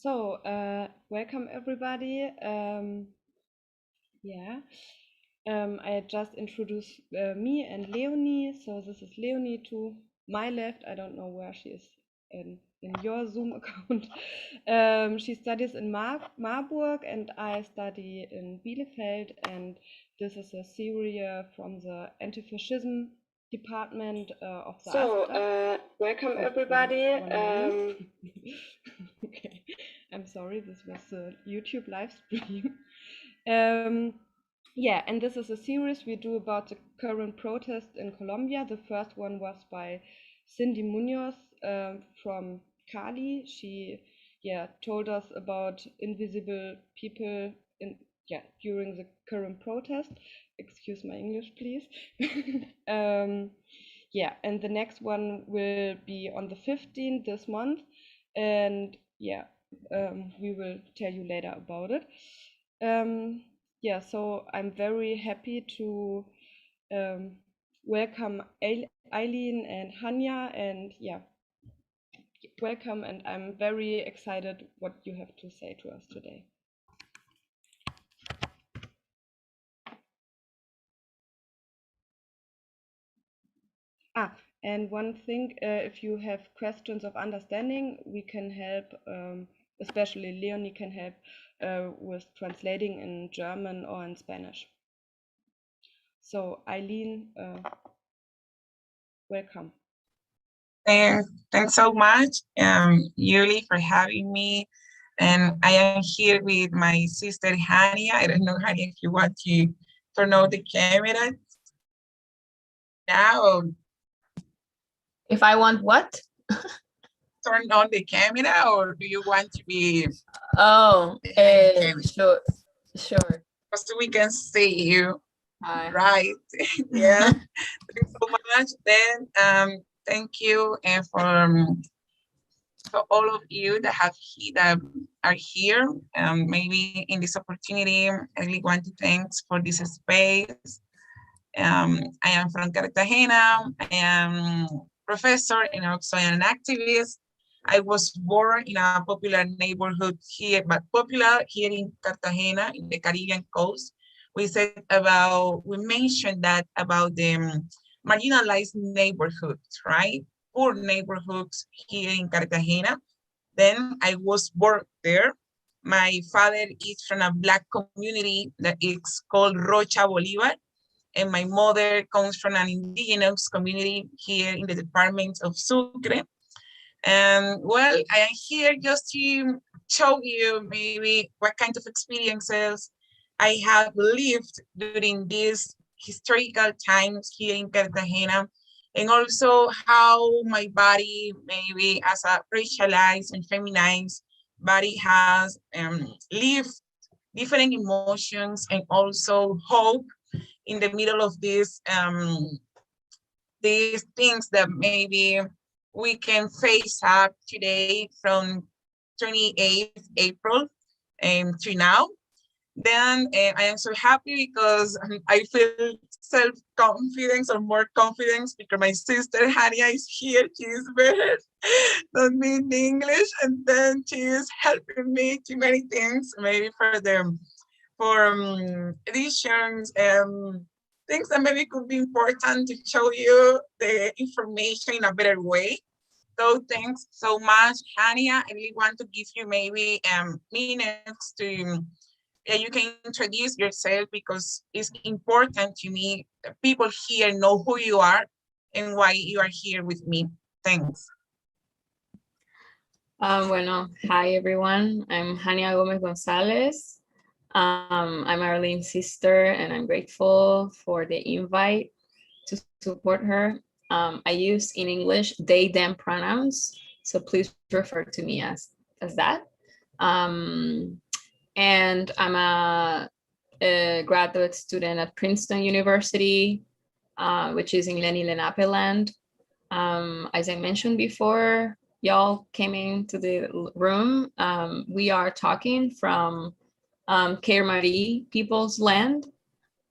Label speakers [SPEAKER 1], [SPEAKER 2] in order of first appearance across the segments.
[SPEAKER 1] Welcome everybody. Yeah, I just introduced me and Leonie. So this is Leonie to my left. I don't know where she is in your Zoom account. She studies in Marburg and I study in Bielefeld. And this is a series from the anti-fascism department of the welcome everybody. Okay. I'm sorry, this was a YouTube live stream. Yeah, and this is a series we do about the current protest in Colombia. The first one was by Cindy Munoz from Cali. She told us about invisible people during the current protest. Excuse my English, please. And the next one will be on the 15th this month, and we will tell you later about it. So I'm very happy to welcome Eileen and Hanya, and welcome, and I'm very excited what you have to say to us today. And one thing, if you have questions of understanding, we can help, especially Leonie can help with translating in German or in Spanish. So Eileen, welcome.
[SPEAKER 2] Thanks so much, Yuli, for having me. And I am here with my sister, Hania. I don't know, Hania, if you want to turn on the camera now.
[SPEAKER 3] If I want what?
[SPEAKER 2] Turn on the camera, or do you want to be?
[SPEAKER 3] Oh, sure.
[SPEAKER 2] So we can see you.
[SPEAKER 3] Hi.
[SPEAKER 2] Right. Yeah. Thanks so much. Then thank you and for all of you that are here. Maybe in this opportunity, I really want to thanks for this space. I am from Cartagena. I am professor and also an activist. I was born in a popular neighborhood here, but popular here in Cartagena, in the Caribbean coast. We mentioned that about the marginalized neighborhoods, right? Poor neighborhoods here in Cartagena. Then I was born there. My father is from a Black community that is called Rocha Bolivar, and my mother comes from an indigenous community here in the department of Sucre. And well, I am here just to show you maybe what kind of experiences I have lived during these historical times here in Cartagena, and also how my body, maybe as a racialized and feminized body, has lived different emotions and also hope in the middle of these things that maybe we can face up today from 28th April to now. Then I am so happy because I feel self-confidence or more confidence because my sister Hania is here. She is better than me in English, and then she is helping me to many things, maybe for editions and things that maybe could be important to show you the information in a better way. So thanks so much, Hania. I really want to give you maybe minutes to you can introduce yourself, because it's important to me that people here know who you are and why you are here with me. Thanks.
[SPEAKER 3] Hi everyone. I'm Hania Gomez Gonzalez. I'm Arlene's sister, and I'm grateful for the invite to support her. I use in English they, them pronouns, so please refer to me as that. And I'm a graduate student at Princeton University, which is in Lenny Lenape land. As I mentioned before, y'all came into the room. We are talking from Kermari people's land.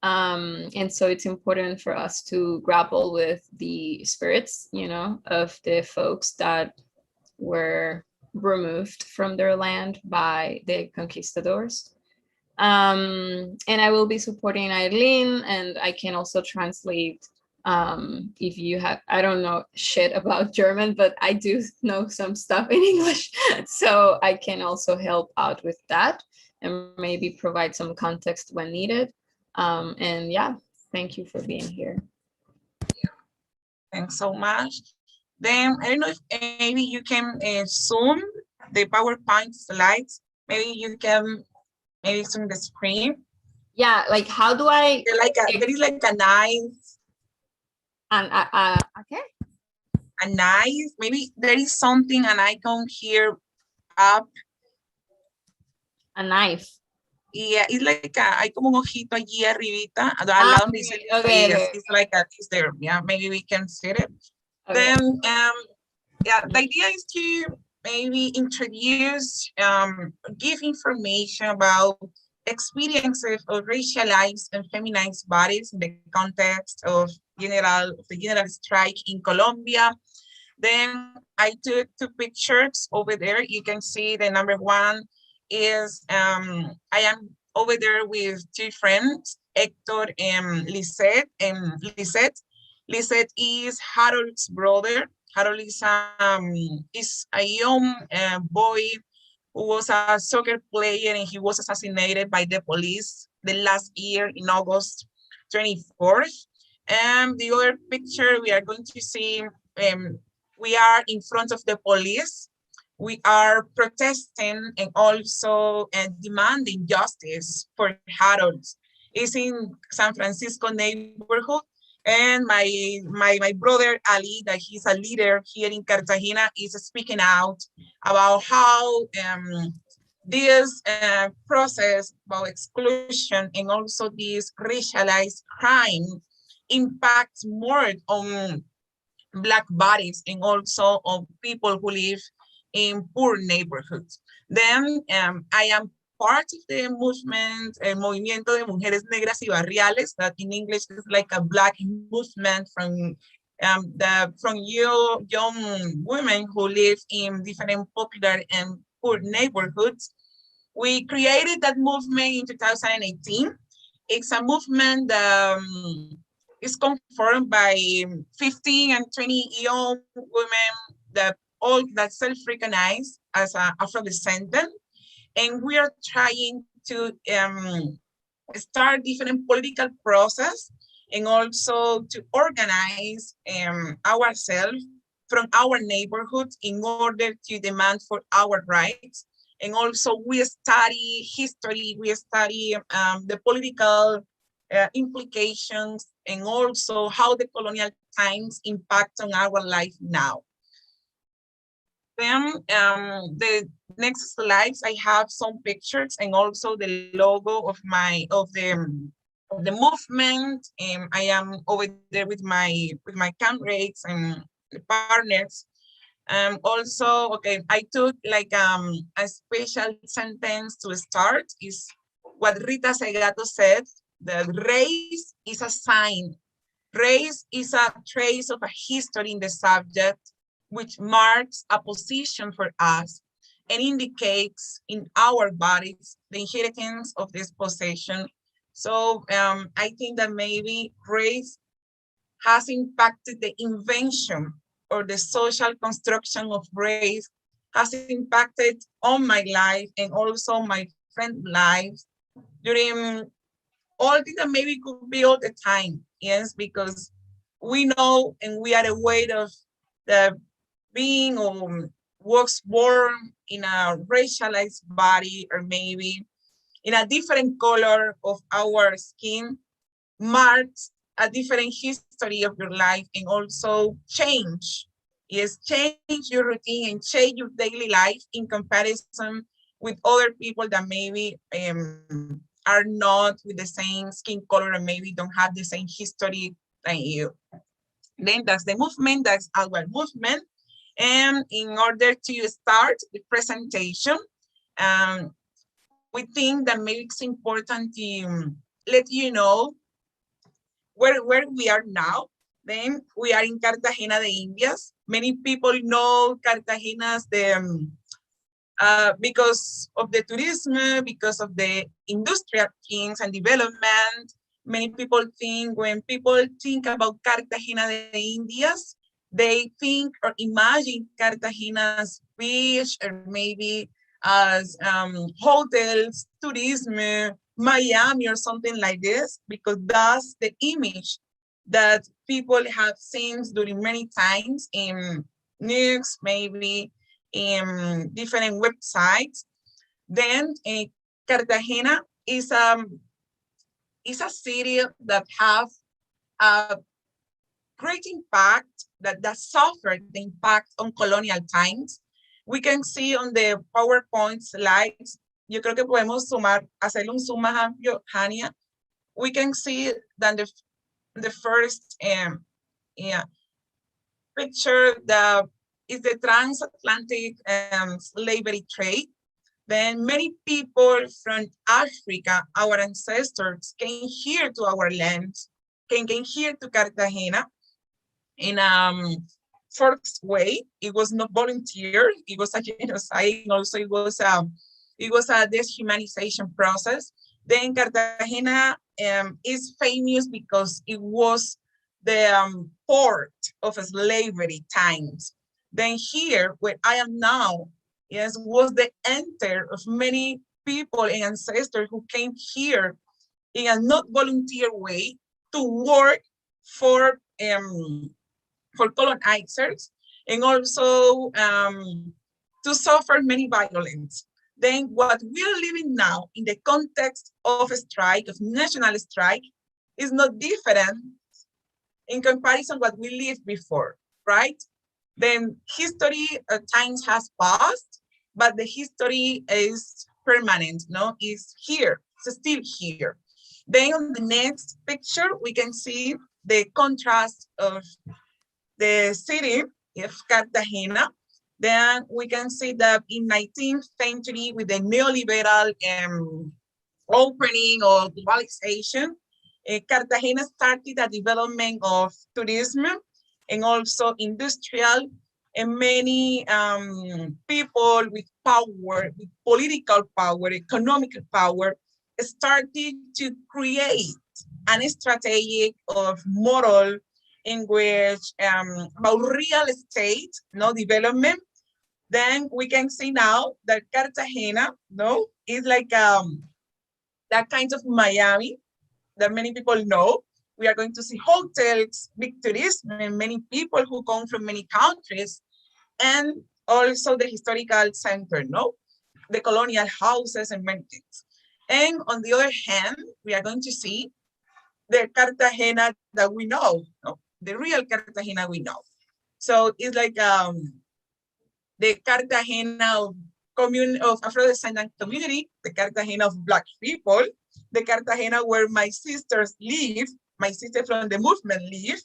[SPEAKER 3] And so it's important for us to grapple with the spirits, of the folks that were removed from their land by the conquistadors. And I will be supporting Eileen, and I can also translate if you have, I don't know shit about German, but I do know some stuff in English. So I can also help out with that and maybe provide some context when needed. And yeah, thank you for being here.
[SPEAKER 2] Thanks so much. Then I don't know if maybe you can zoom the PowerPoint slides. Maybe you can maybe zoom the screen.
[SPEAKER 3] Yeah, like how do I?
[SPEAKER 2] There is like a nice.
[SPEAKER 3] And okay.
[SPEAKER 2] A nice. Maybe there is something, an icon here up.
[SPEAKER 3] A knife.
[SPEAKER 2] Yeah, it's like hay como un ojito allí arribita, al lado donde dice
[SPEAKER 3] Okay.
[SPEAKER 2] it's like it's there. Yeah, maybe we can see it.
[SPEAKER 3] Okay.
[SPEAKER 2] Then yeah, the idea is to maybe introduce, give information about experiences of racialized and feminized bodies in the context of the general strike in Colombia. Then I took 2 pictures over there. You can see the number 1 is I am over there with 2 friends, Hector and Lisette. Lisette is Harold's brother. Harold is a young boy who was a soccer player, and he was assassinated by the police the last year in August 24th. And the other picture we are going to see, we are in front of the police. We are protesting and also demanding justice for Harold. It's in San Francisco neighborhood. And my brother Ali, that he's a leader here in Cartagena, is speaking out about how this process about exclusion and also this racialized crime impacts more on Black bodies and also on people who live in poor neighborhoods. Then I am part of the movement, el movimiento de mujeres negras y barriales, that in English is like a Black movement from young women who live in different popular and poor neighborhoods. We created that movement in 2018. It's a movement that is confirmed by 15 and 20 young women that all that self-recognize as Afro-descendant. And we are trying to start different political process and also to organize ourselves from our neighborhoods in order to demand for our rights. And also we study history, we study the political implications and also how the colonial times impact on our life now. Then the next slides, I have some pictures and also the logo of the movement. I am over there with my comrades and partners. Also, okay, I took like a special sentence to start is what Rita Segato said, that race is a sign. Race is a trace of a history in the subject, which marks a position for us and indicates in our bodies the inheritance of this possession. So I think that maybe race has impacted the invention or the social construction of race, has impacted on my life and also my friend's lives during all things that maybe could be all the time. Yes, because we know and we are aware of the being or was born in a racialized body or maybe in a different color of our skin marks a different history of your life and also change. Yes, change your routine and change your daily life in comparison with other people that maybe are not with the same skin color and maybe don't have the same history than you. Then that's the movement, that's our movement. And in order to start the presentation, we think that maybe it's important to let you know where we are now. Then we are in Cartagena de Indias. Many people know Cartagena as the because of the tourism, because of the industrial things and development. Many people think when people think about Cartagena de Indias, they think or imagine Cartagena's beach or maybe as hotels, tourism, Miami or something like this, because that's the image that people have seen during many times in news, maybe in different websites. Then Cartagena is a city that have a great impact, that suffered the impact on colonial times. We can see on the PowerPoint slides, yo creo que podemos sumar, hacerle un zoom más amplio, Hania. We can see that the first yeah, picture is the transatlantic slavery trade. Then many people from Africa, our ancestors, came here to our land, came here to Cartagena in forced way. It was not volunteer. It was a genocide. Also, it was a deshumanization process. Then Cartagena is famous because it was the port of slavery times. Then here, where I am now, yes, was the enter of many people and ancestors who came here in a not volunteer way to work for colonizers and also to suffer many violence. Then what we're living now in the context of a strike, of national strike, is not different in comparison what we lived before, right? Then history times has passed, but the history is permanent, no? It's here, it's still here. Then on the next picture, we can see the contrast of the city of Cartagena. Then we can see that in 19th century with the neoliberal opening or globalization, Cartagena started a development of tourism and also industrial, and many people with power, with political power, economic power, started to create a strategy of model in which about real estate, no development. Then we can see now that Cartagena, no, is like that kind of Miami that many people know. We are going to see hotels, big tourism, and many people who come from many countries, and also the historical center, no, the colonial houses and many things. And on the other hand, we are going to see the Cartagena that we know, no? The real Cartagena we know. So it's like the Cartagena of Afro-descendant community, the Cartagena of Black people, the Cartagena where my sisters live, my sister from the movement live.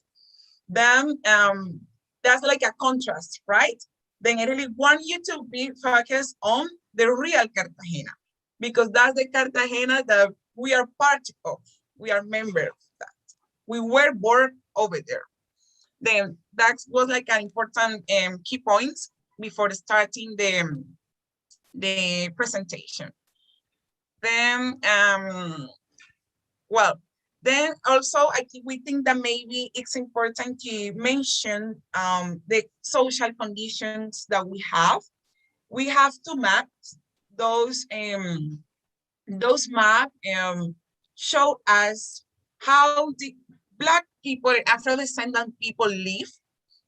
[SPEAKER 2] Then that's like a contrast, right? Then I really want you to be focused on the real Cartagena, because that's the Cartagena that we are part of. We are members of that. We were born over there. Then that was like an important key points before starting the presentation. Then, well, then also we think that maybe it's important to mention the social conditions that we have. We have to map those maps show us how the Black people, Afro-descendant people live.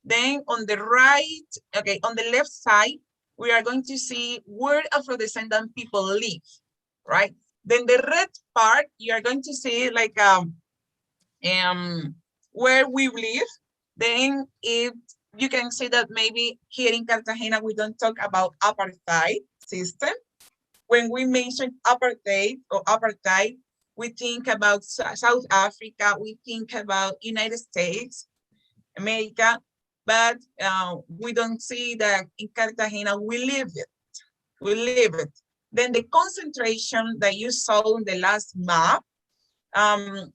[SPEAKER 2] Then on the right, okay, on the left side, we are going to see where Afro-descendant people live, right? Then the red part, you are going to see like where we live. Then if you can see that maybe here in Cartagena, we don't talk about apartheid system. When we mention apartheid, we think about South Africa, we think about United States, America, but we don't see that in Cartagena, we live it. We live it. Then the concentration that you saw in the last map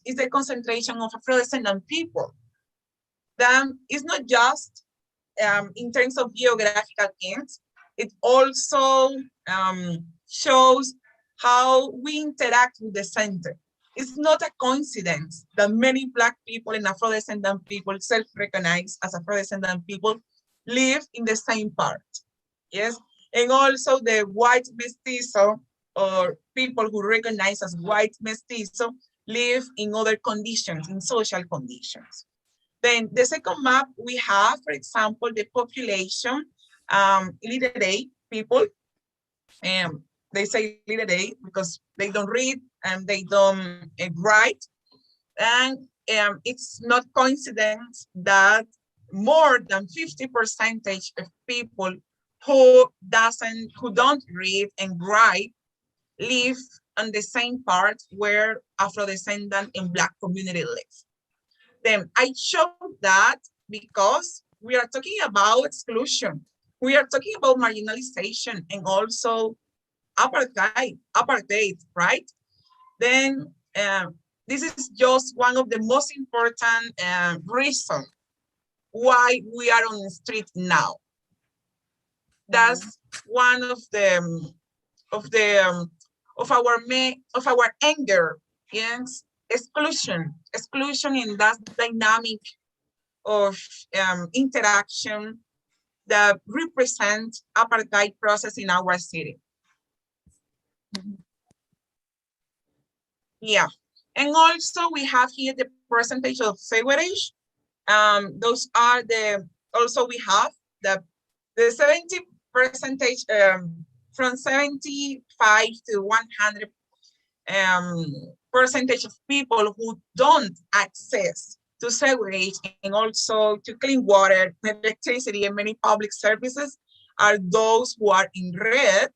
[SPEAKER 2] is the concentration of Afro-descendant people. Then it's not just in terms of geographical ends, it also shows how we interact with the center. It's not a coincidence that many Black people and Afro-descendant people self-recognize as Afro-descendant people live in the same part, yes? And also the white mestizo, or people who recognize as white mestizo, live in other conditions, in social conditions. Then the second map we have, for example, the population, literate people, and they say literate because they don't read and they don't write. And it's not coincidence that more than 50% of people who don't read and write live on the same part where Afro-descendant and Black community live. Then I show that because we are talking about exclusion. We are talking about marginalization and also apartheid, right? Then this is just one of the most important reasons why we are on the street now. That's one of our anger against exclusion in that dynamic of interaction that represent apartheid process in our city. Yeah, and also we have here the percentage of segregation. Those are also we have the 70 percentage from 75 to 100 percentage of people who don't access to sewage and also to clean water, electricity, and many public services are those who are in red.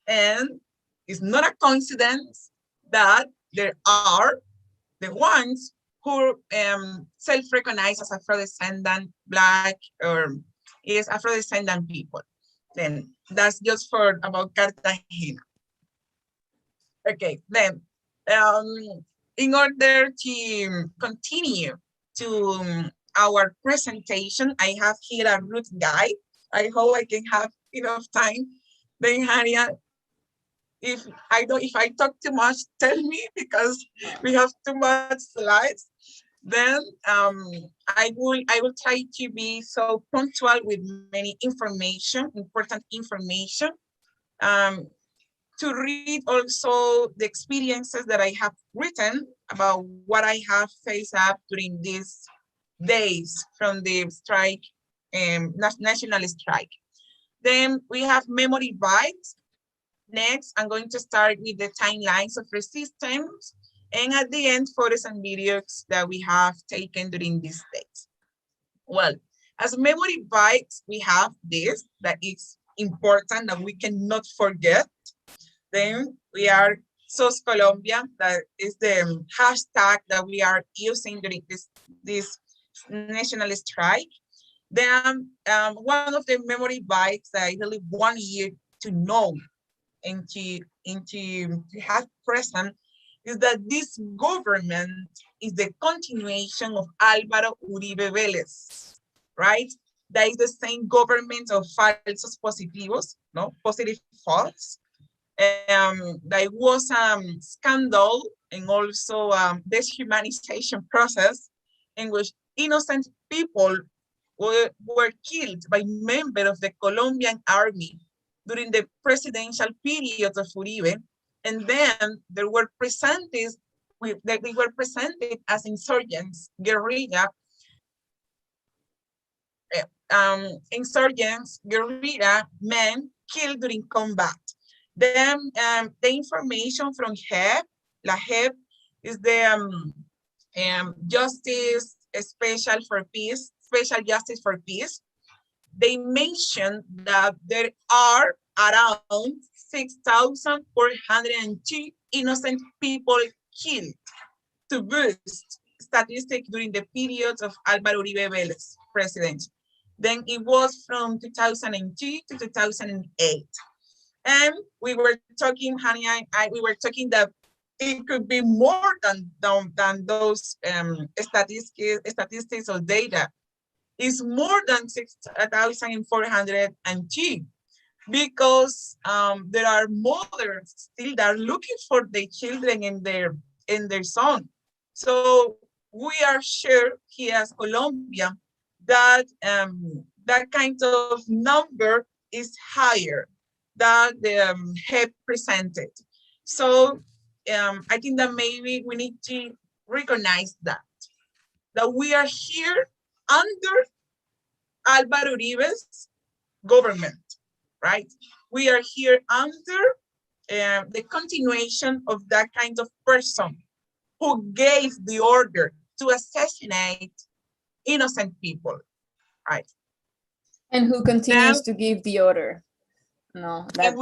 [SPEAKER 2] And it's not a coincidence that there are the ones who self-recognize as Afro-descendant Black or is Afro-descendant people. Then that's just for about Cartagena. Okay, then in order to continue to our presentation, I have here a route guide. I hope I can have enough time. Then Hania, if I talk too much, tell me because we have too much slides. Then I will try to be so punctual with many information, important information. To read also the experiences that I have written about what I have faced up during these days from the strike, national strike. Then we have memory bites. Next, I'm going to start with the timelines of resistance. And at the end, photos and videos that we have taken during these days. Well, as memory bites, we have this that is important that we cannot forget. Then we are SOS Colombia, that is the hashtag that we are using during this national strike. Then one of the memory bites that I really want you to know and to have present is that this government is the continuation of Álvaro Uribe Vélez, right? That is the same government of falsos positivos, no? Positive false. That was a scandal and also deshumanization process in which innocent people were killed by members of the Colombian army during the presidential period of Uribe, and then they were presented as insurgents, guerrilla men killed during combat. Then the information from HEP, La HEP is the Justice Special Justice for Peace. They mentioned that there are around 6,402 innocent people killed, to boost statistics during the period of Álvaro Uribe Vélez presidency. Then it was from 2002 to 2008. And we were talking, Hani and I, we were talking that it could be more than those statistics or data. It's more than 6,402. because there are mothers still that are looking for their children in their son. So we are sure here as Colombia that that kind of number is higher than the have presented. So I think that maybe we need to recognize that we are here under Álvaro Uribe's government, right? We are here under the continuation of that kind of person who gave the order to assassinate innocent people, right?
[SPEAKER 3] And who
[SPEAKER 2] Now,
[SPEAKER 3] continues to give the order? No, that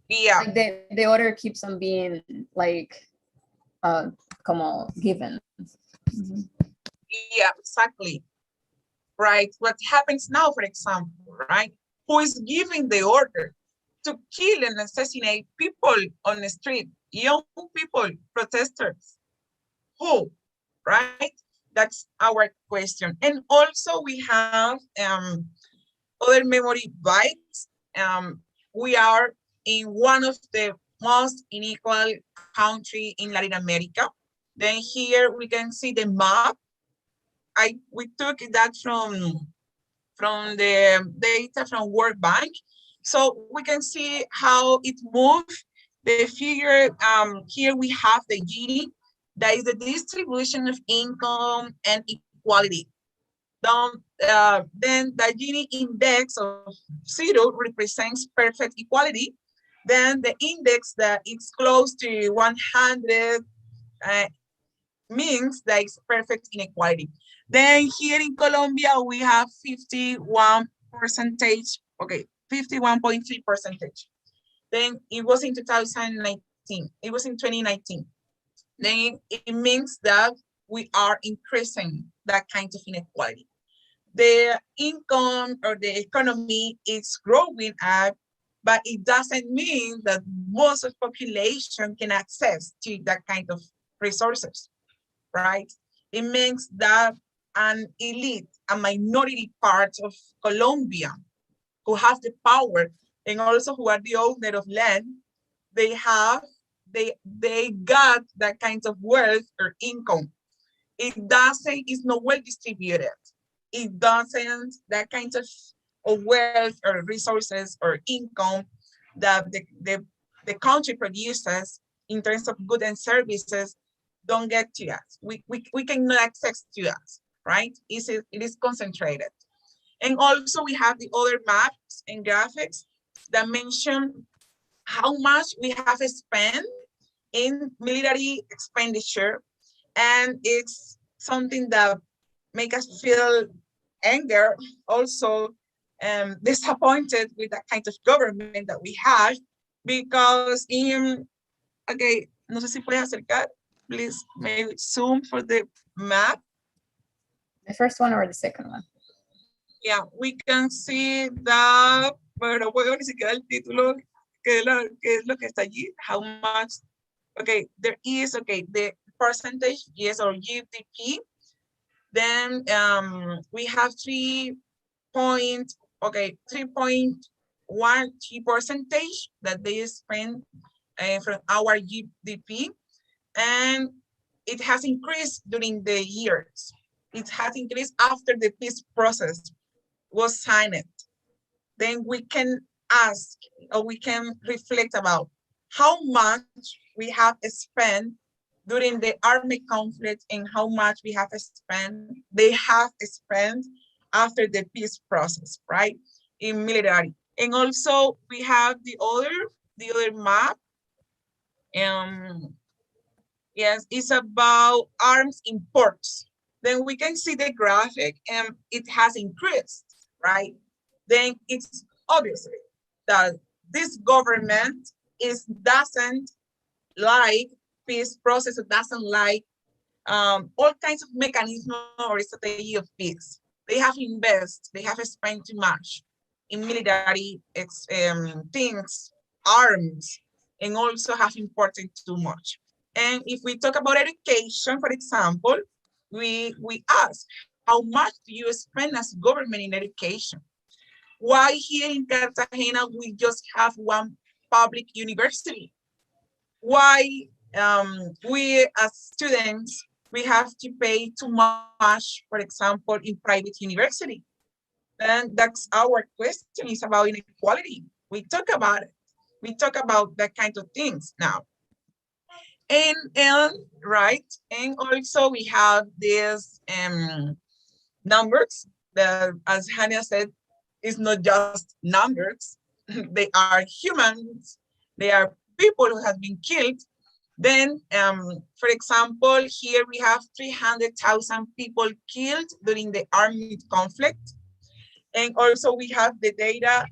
[SPEAKER 2] yeah,
[SPEAKER 3] like the order keeps on being like como given. Mhm.
[SPEAKER 2] yeah, exactly, right? What happens now, for example, right? Who is giving the order to kill and assassinate people on the street, young people, protesters? Who, right? That's our question. And also we have other memory bites. We are in one of the most unequal country in Latin America. Then here we can see the map. We took that from the data from World Bank. So we can see how it moved. The figure, here we have the Gini, that is the distribution of income and equality. Then the Gini index of 0 represents perfect equality. Then the index that is close to 100 means that it's perfect inequality. Then here in Colombia, we have 51 percentage, okay, 51.3 percentage. Then it was in 2019, it was in 2019. Then it means that we are increasing that kind of inequality. The income or the economy is growing up, but it doesn't mean that most of the population can access to that kind of resources, right? It means that an elite, a minority part of Colombia who have the power and also who are the owner of land, they have, they got that kind of wealth or income. It's not well distributed. It doesn't, that kind of wealth or resources or income that the country produces in terms of goods and services don't get to us. We cannot access to us, right? It is concentrated. And also we have the other maps and graphics that mention how much we have spent in military expenditure. And it's something that make us feel anger, also disappointed with that kind of government that we have, because okay, no sé si puedes acercar, please, maybe zoom for the map.
[SPEAKER 3] The first one or the second one?
[SPEAKER 2] Yeah, we can see that, pero puedo ni siquiera el título, que es lo que está allí, how much, okay, there is, okay, the percentage, yes, or GDP. Then we have 3.1 percentage that they spend from our GDP, and it has increased during the years. It has increased after the peace process was signed. Then we can ask, or we can reflect about how much we have spent during the army conflict and how much they have spent after the peace process, right? In military. And also we have the other map. Yes, it's about arms imports. Then we can see the graphic and it has increased, right? Then it's obviously that this government doesn't like peace process, it doesn't like all kinds of mechanism or strategy of peace. They have spent too much in military things, arms, and also have imported too much. And if we talk about education, for example, we ask, how much do you spend as government in education? Why here in Cartagena we just have one public university? Why we as students, we have to pay too much, for example, in private university? And that's our question, is about inequality. We talk about it. We talk about that kind of things now. And right, and also we have these numbers that, as Hania said, is not just numbers. They are humans. They are people who have been killed. Then, for example, here we have 300,000 people killed during the armed conflict. And also we have the data,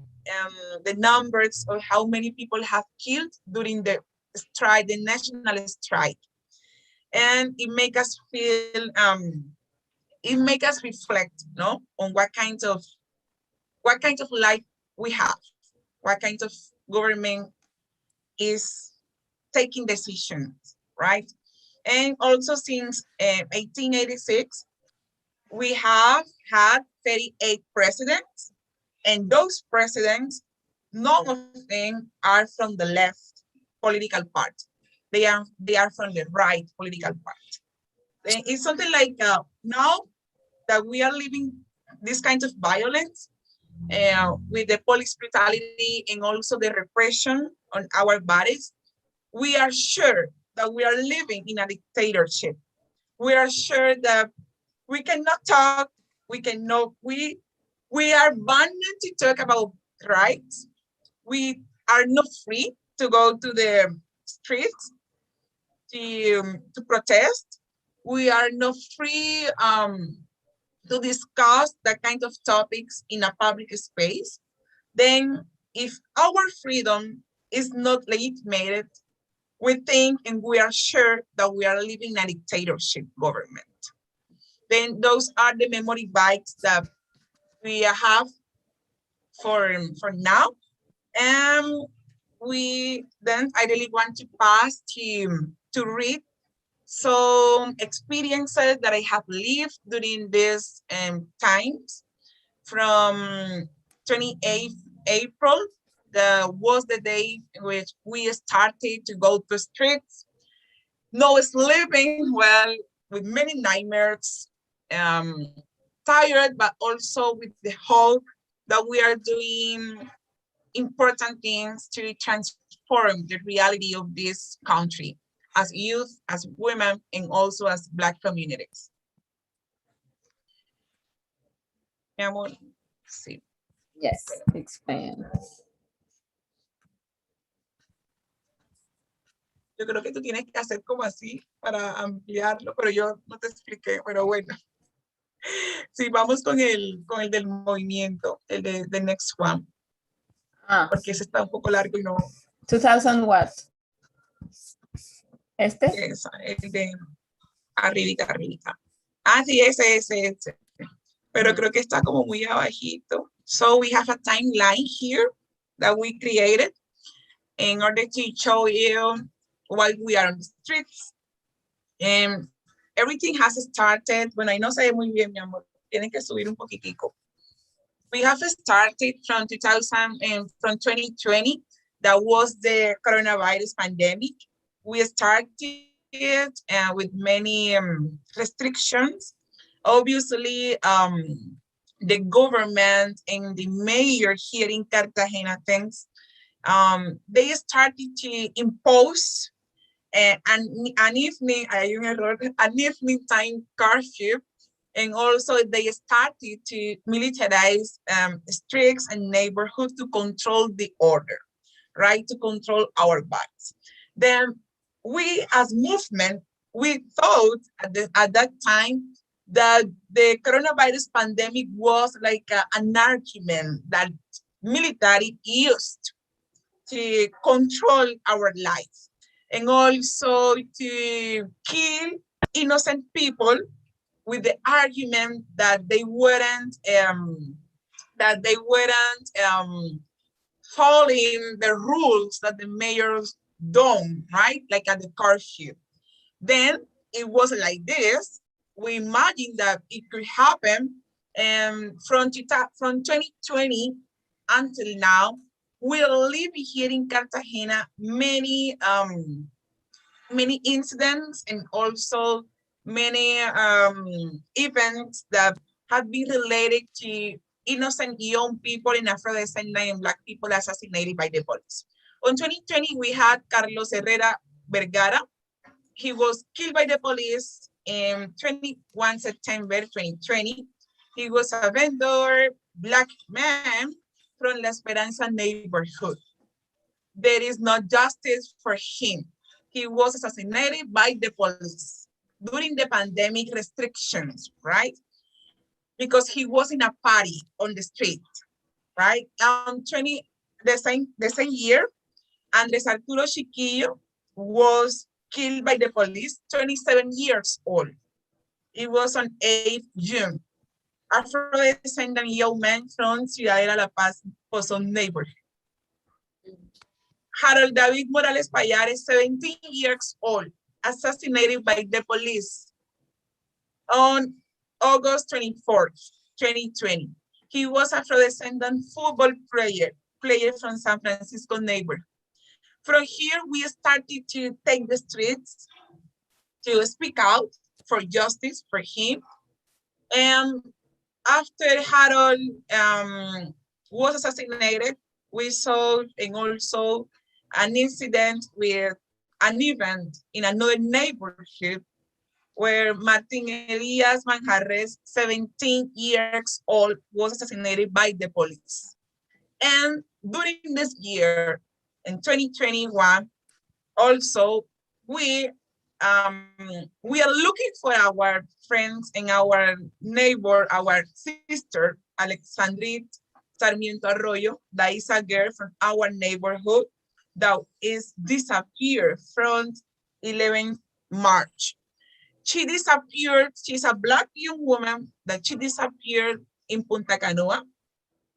[SPEAKER 2] the numbers of how many people have killed during the strike, the national strike. And it makes us feel, it makes us reflect, no, on what kind of life we have, what kind of government is taking decisions, right? And also since 1886, we have had 38 presidents, and those presidents, none of them are from the left political part. They are from the right political part. And it's something like now that we are living this kind of violence, with the police brutality and also the repression on our bodies, we are sure that we are living in a dictatorship. We are sure that we cannot talk, we are banned to talk about rights. We are not free to go to the streets to protest. We are not free to discuss that kind of topics in a public space. Then if our freedom is not legitimated, we think and we are sure that we are living in a dictatorship government. Then those are the memory bites that we have for now. And I really want to pass to read some experiences that I have lived during these times. From 28th April, that was the day in which we started to go to streets. No sleeping well, with many nightmares, tired, but also with the hope that we are doing important things to transform the reality of this country as youth, as women, and also as Black communities. Mi amor, sí.
[SPEAKER 3] Yes, expand.
[SPEAKER 2] Yo creo que tú tienes que hacer como así para ampliarlo, pero yo no te expliqué, pero bueno. Sí, vamos con el del movimiento, the next one. Porque ese está un poco largo y no.
[SPEAKER 3] 2000 what? ¿Este?
[SPEAKER 2] Esa, el de arribita. Ah, sí, ese. Pero creo que está como muy abajito. So we have a timeline here that we created in order to show you while we are on the streets. And everything has started, bueno, ahí no se ve muy bien, mi amor. Tienen que subir un poquitico. We have started from 2020. That was the coronavirus pandemic. We started with many restrictions. Obviously, the government and the mayor here in Cartagena, they started to impose an evening time curfew, and also they started to militarize streets and neighborhoods to control the order, right? To control our bodies. Then we as movement, we thought at that time that the coronavirus pandemic was like an argument that military used to control our lives and also to kill innocent people with the argument that they weren't following the rules that the mayors done, right? Like at the curfew. Then it was like this. We imagine that it could happen from 2020 until now, we live here in Cartagena many incidents and also many events that have been related to innocent young people in Afro-descendant and Black people assassinated by the police. On 2020, we had Carlos Herrera Vergara. He was killed by the police in 21 September 2020. He was a vendor, Black man from La Esperanza neighborhood. There is no justice for him. He was assassinated by the police during the pandemic restrictions, right? Because he was in a party on the street, right? The same year, Andres Arturo Chiquillo was killed by the police, 27 years old. It was on 8th June. Afro-descendant young man from Ciudadela La Paz, Pozón neighborhood. Harold David Morales Payares, 17 years old, assassinated by the police on August 24th, 2020. He was a Afro-descendant football player from San Francisco neighborhood. From here, we started to take the streets to speak out for justice for him. And after Harold was assassinated, we saw and also an incident with an event in another neighborhood where Martin Elias Manjarres, 17 years old, was assassinated by the police. And during this year, in 2021, also, we are looking for our friends and our neighbor, our sister, Alexandrite Sarmiento Arroyo, that is a girl from our neighborhood that is disappeared from 11th March. She disappeared, she's a Black young woman that she disappeared in Punta Canoa,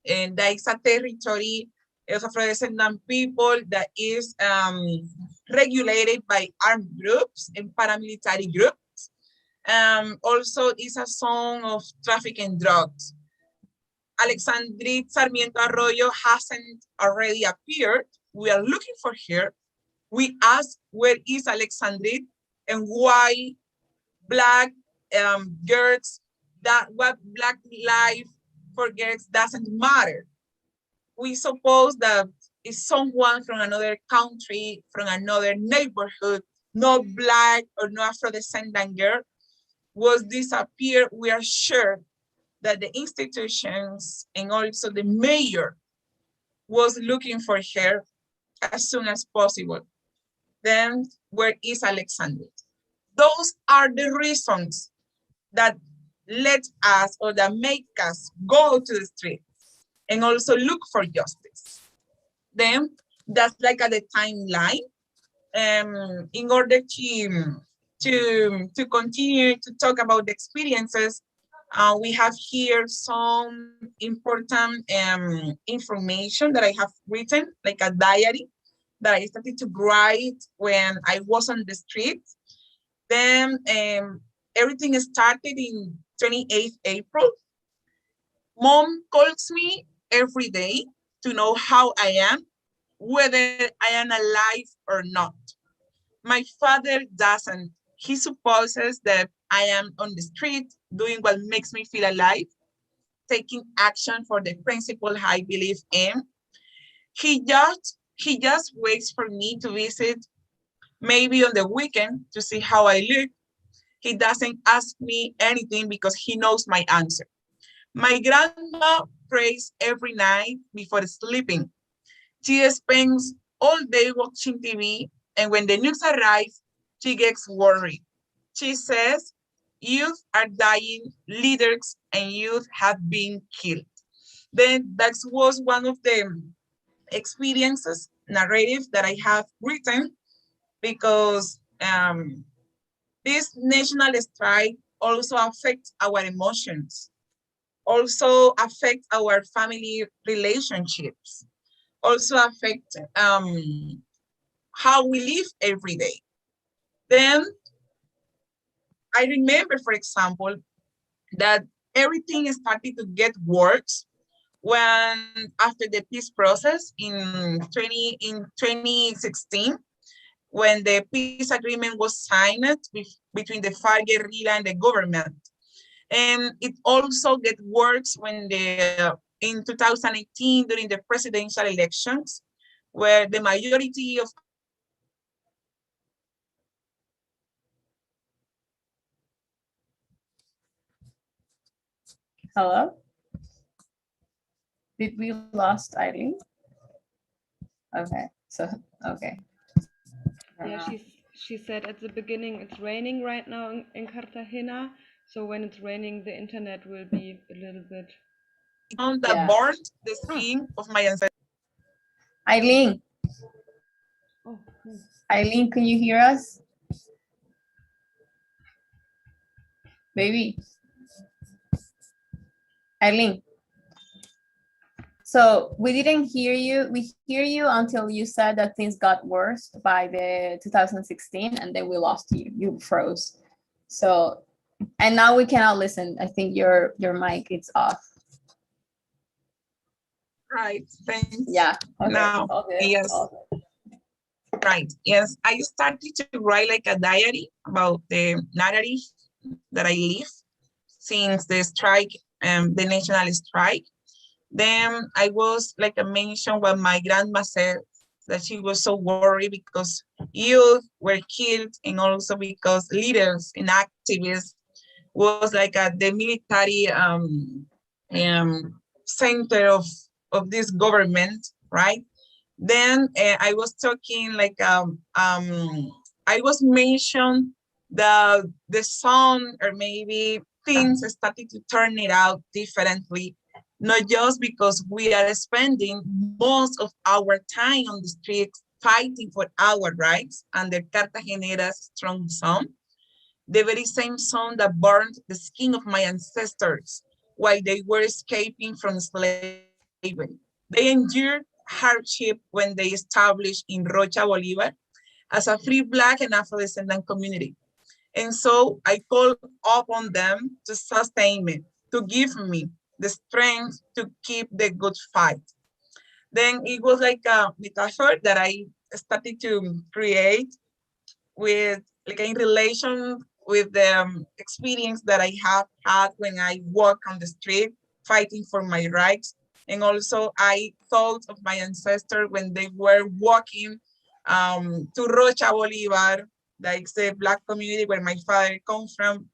[SPEAKER 2] and that is a territory of Afro-descendant people that is regulated by armed groups and paramilitary groups. Also, it's a zone of trafficking drugs. Alexandrite Sarmiento Arroyo hasn't already appeared. We are looking for her. We ask, where is Alexandrite and why Black girls, what Black life for girls doesn't matter. We suppose that it's someone from another country, from another neighborhood, no Black or no Afro-descendant girl was disappeared. We are sure that the institutions and also the mayor was looking for her as soon as possible. Then where is Alexander? Those are the reasons that let us or that make us go to the street and also look for justice. Then that's like at the timeline. In order to continue to talk about the experiences, we have here some important information that I have written, like a diary that I started to write when I was on the street. Then everything started in 28th April. Mom calls me every day to know how I am, whether I am alive or not. My father doesn't. He supposes that I am on the street doing what makes me feel alive, taking action for the principle I believe in. He just waits for me to visit, maybe on the weekend, to see how I look. He doesn't ask me anything because he knows my answer. My grandma prays every night before sleeping. She spends all day watching TV, and when the news arrives, she gets worried. She says, youth are dying, leaders and youth have been killed. Then that was one of the experiences, narrative that I have written, because this national strike also affects our emotions, also affect our family relationships, also affect how we live every day. Then I remember, for example, that everything started to get worse when after the peace process in 2016, when the peace agreement was signed between the FARC guerrilla and the government. And it also get worse when in 2018 during the presidential elections, where the majority of
[SPEAKER 3] Hello? Did we lost Eileen? Okay, so, okay.
[SPEAKER 1] Yeah, she said at the beginning it's raining right now in Cartagena. So when it's raining, the internet will be a little bit.
[SPEAKER 2] that burned the skin of my ancestors.
[SPEAKER 3] Eileen.
[SPEAKER 1] Oh, no.
[SPEAKER 3] Eileen, can you hear us? Baby. Eileen. So we didn't hear you. We hear you until you said that things got worse by the 2016, and then we lost you. You froze. So, and now we cannot listen. I think your mic is off.
[SPEAKER 2] Right, thanks.
[SPEAKER 3] Yeah. Okay.
[SPEAKER 2] Now,
[SPEAKER 3] All good.
[SPEAKER 2] yes.
[SPEAKER 3] All good.
[SPEAKER 2] Right, yes. I started to write like a diary about the narrative that I live since the strike, the national strike. Then I was like I mentioned what my grandma said, that she was so worried because youth were killed and also because leaders and activists was like the military center of this government, right? Then I was talking like I was mentioned the song or maybe things started to turn it out differently, not just because we are spending most of our time on the streets fighting for our rights under Cartageneра's strong song, the very same sun that burned the skin of my ancestors while they were escaping from slavery. They endured hardship when they established in Rocha Bolivar as a free Black and Afro-descendant community. And so I call upon them to sustain me, to give me the strength to keep the good fight. Then it was like a metaphor that I started to create with like in relation with the experience that I have had when I walk on the street fighting for my rights. And also I thought of my ancestors when they were walking to Rocha Bolivar, like the Black community where my father comes from,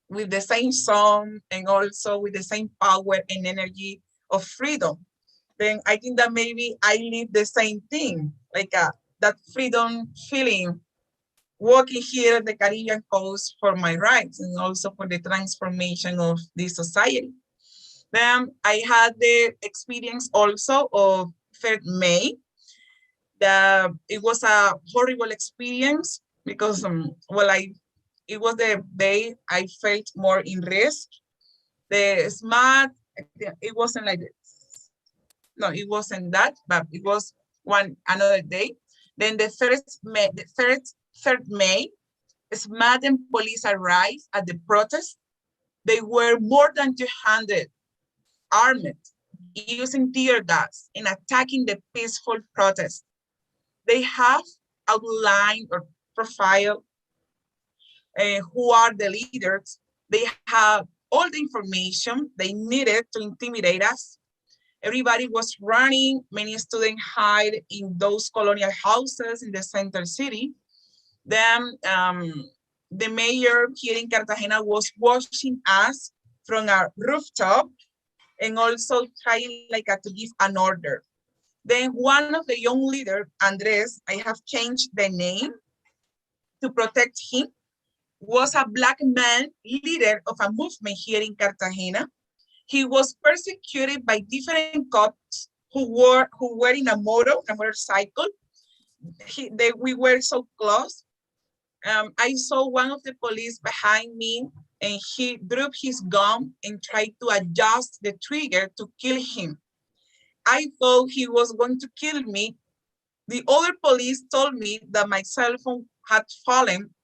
[SPEAKER 2] with the same song and also with the same power and energy of freedom. Then I think that maybe I live the same thing, like that freedom feeling working here at the Caribbean coast for my rights and also for the transformation of this society. Then I had the experience also of 3rd May. It was a horrible experience because, it was the day I felt more in risk. The smart, it wasn't like this. No, it wasn't that, but it was another day. Then the 3rd May, SMAT and police arrived at the protest. They were more than 200 armed, using tear gas and attacking the peaceful protest. They have outlined or profiled who are the leaders. They have all the information they needed to intimidate us. Everybody was running. Many students hide in those colonial houses in the center city. Then the mayor here in Cartagena was watching us from a rooftop and also trying like to give an order. Then one of the young leaders, Andres, I have changed the name to protect him, was a Black man leader of a movement here in Cartagena. He was persecuted by different cops who were in a motorcycle. We were so close. I saw one of the police behind me and he dropped his gun and tried to adjust the trigger to kill him. I thought he was going to kill me. The other police told me that my cell phone had fallen.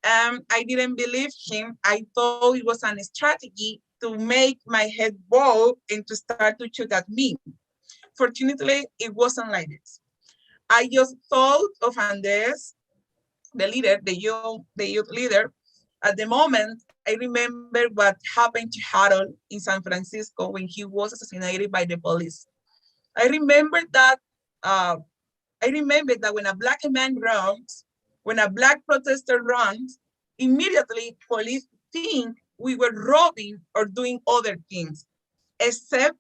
[SPEAKER 2] I didn't believe him. I thought it was a strategy to make my head bow and to start to shoot at me. Fortunately, it wasn't like this. I just thought of Andres, the leader, the youth leader. At the moment, I remember what happened to Harold in San Francisco when he was assassinated by the police. I remember that when a black man runs, when a black protester runs, immediately police think we were robbing or doing other things, except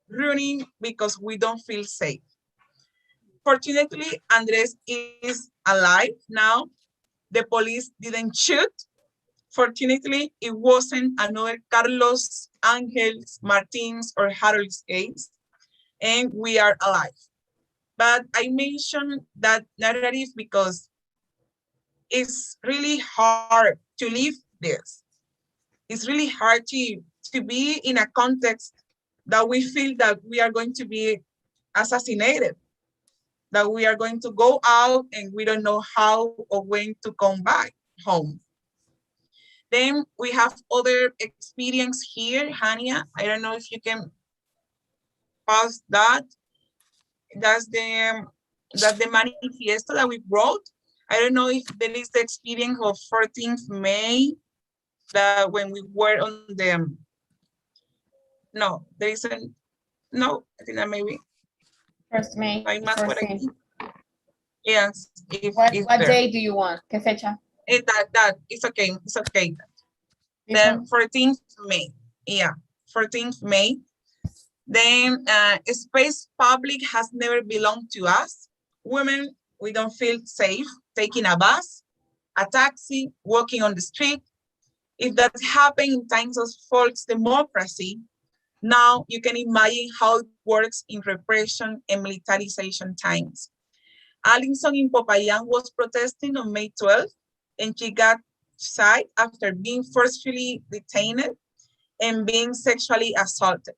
[SPEAKER 2] running because we don't feel safe. Fortunately, Andres is alive now. The police didn't shoot. Fortunately, it wasn't another Carlos, Angels, Martins, or Harold's case, and we are alive. But I mentioned that narrative because it's really hard to live this. It's really hard to be in a context that we feel that we are going to be assassinated, that we are going to go out and we don't know how or when to come back home. Then we have other experience here, Hania. I don't know if you can pause that. That's the manifesto that we wrote. I don't know if there is the experience of 14th May, that when we were on the, no, there isn't, no, I think that maybe.
[SPEAKER 3] 1st May.
[SPEAKER 2] Hay más por
[SPEAKER 3] 14th.
[SPEAKER 2] aquí. Yes, if
[SPEAKER 3] What
[SPEAKER 2] there.
[SPEAKER 3] day do you want? ¿Qué fecha?
[SPEAKER 2] That, it's okay, it's okay.
[SPEAKER 3] This
[SPEAKER 2] Then
[SPEAKER 3] one?
[SPEAKER 2] 14th May, yeah, 14th May. Then space public has never belonged to us. Women, we don't feel safe taking a bus, a taxi, walking on the street. If that happened in times of false democracy, now you can imagine how it works in repression and militarization times. Allison in Popayán was protesting on May 12th, and she got shot after being forcefully detained and being sexually assaulted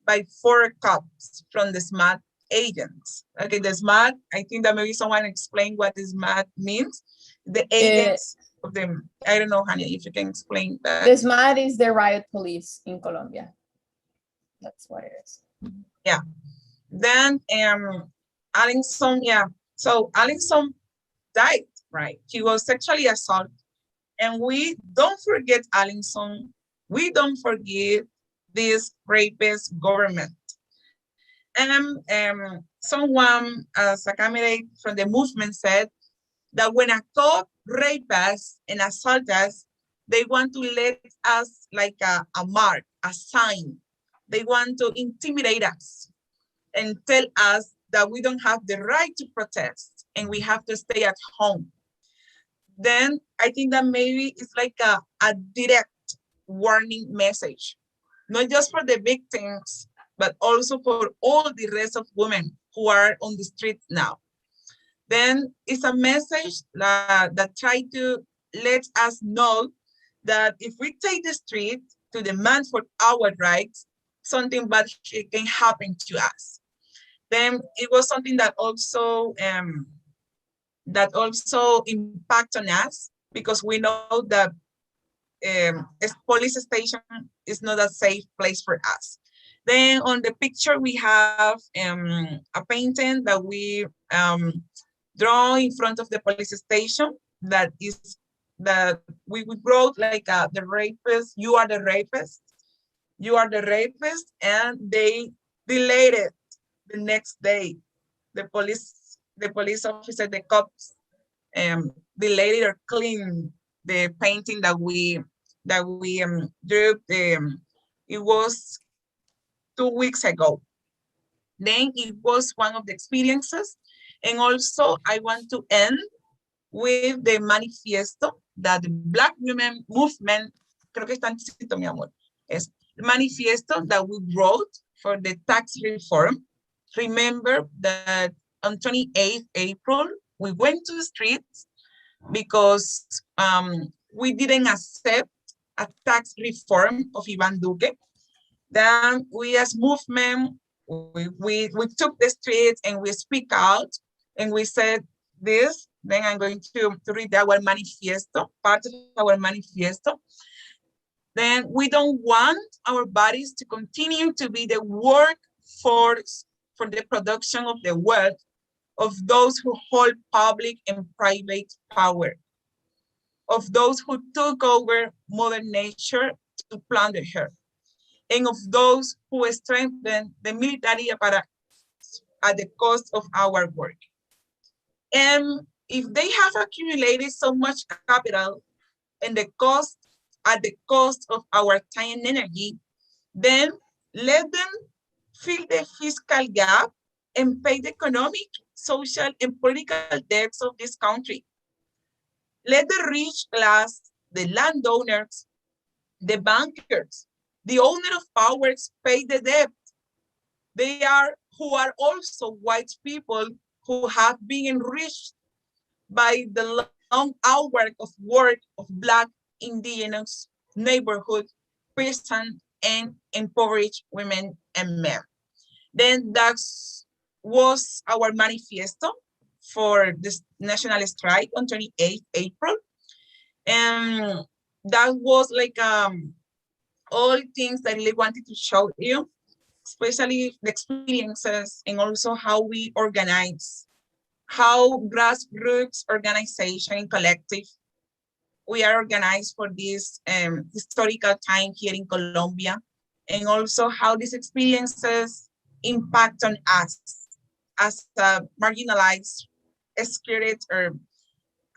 [SPEAKER 2] by 4 cops from the SMAT agents. Okay, the SMAT, I think that maybe someone explain what the SMAT means. The agents of them, I don't know, Hania, if you can explain that.
[SPEAKER 3] The SMAT is the riot police in Colombia. That's what it is.
[SPEAKER 2] Yeah. Then Allison, yeah. So Allison died, right? She was sexually assaulted. And we don't forget Allison. We don't forget this rapist government. And someone, as a candidate from the movement, said that when a cop rape us and assault us, they want to let us like a mark, a sign. They want to intimidate us and tell us that we don't have the right to protest and we have to stay at home. Then I think that maybe it's like a direct warning message, not just for the victims, but also for all the rest of women who are on the streets now. Then it's a message that try to let us know that if we take the street to demand for our rights, something bad can happen to us. Then it was something that also impact on us, because we know that a police station is not a safe place for us. Then on the picture we have a painting that we draw in front of the police station that we wrote like the rapist, you are the rapist, you are the rapist, and they delayed it the next day. The police officer, the cops, delayed it or cleaned the painting that we drew. It was 2 weeks ago. Then it was one of the experiences. And also I want to end with the manifesto that the Black women movement, creo que está mi amor, es the manifesto that we wrote for the tax reform. Remember that on 28th April, we went to the streets because we didn't accept a tax reform of Iván Duque. Then we as movement, we took the streets and we speak out and we said this. Then I'm going to read our manifesto, part of our manifesto. then we don't want our bodies to continue to be the workforce for the production of the wealth of those who hold public and private power, of those who took over Mother Nature to plunder her, and of those who strengthen the military apparatus at the cost of our work. And if they have accumulated so much capital and at the cost of our time and energy, then let them fill the fiscal gap and pay the economic, social, and political debts of this country. Let the rich class, the landowners, the bankers, the owner of powers pay the debt. They are who are also white people who have been enriched by the long hours of work of Black, indigenous, neighborhood, peasant, and impoverished women and men. Then that was our manifesto for this national strike on 28th April. And that was like all things that I really wanted to show you, especially the experiences and also how we organize, how grassroots organization and collective, we are organized for this historical time here in Colombia, and also how these experiences impact on us as marginalized, excluded, or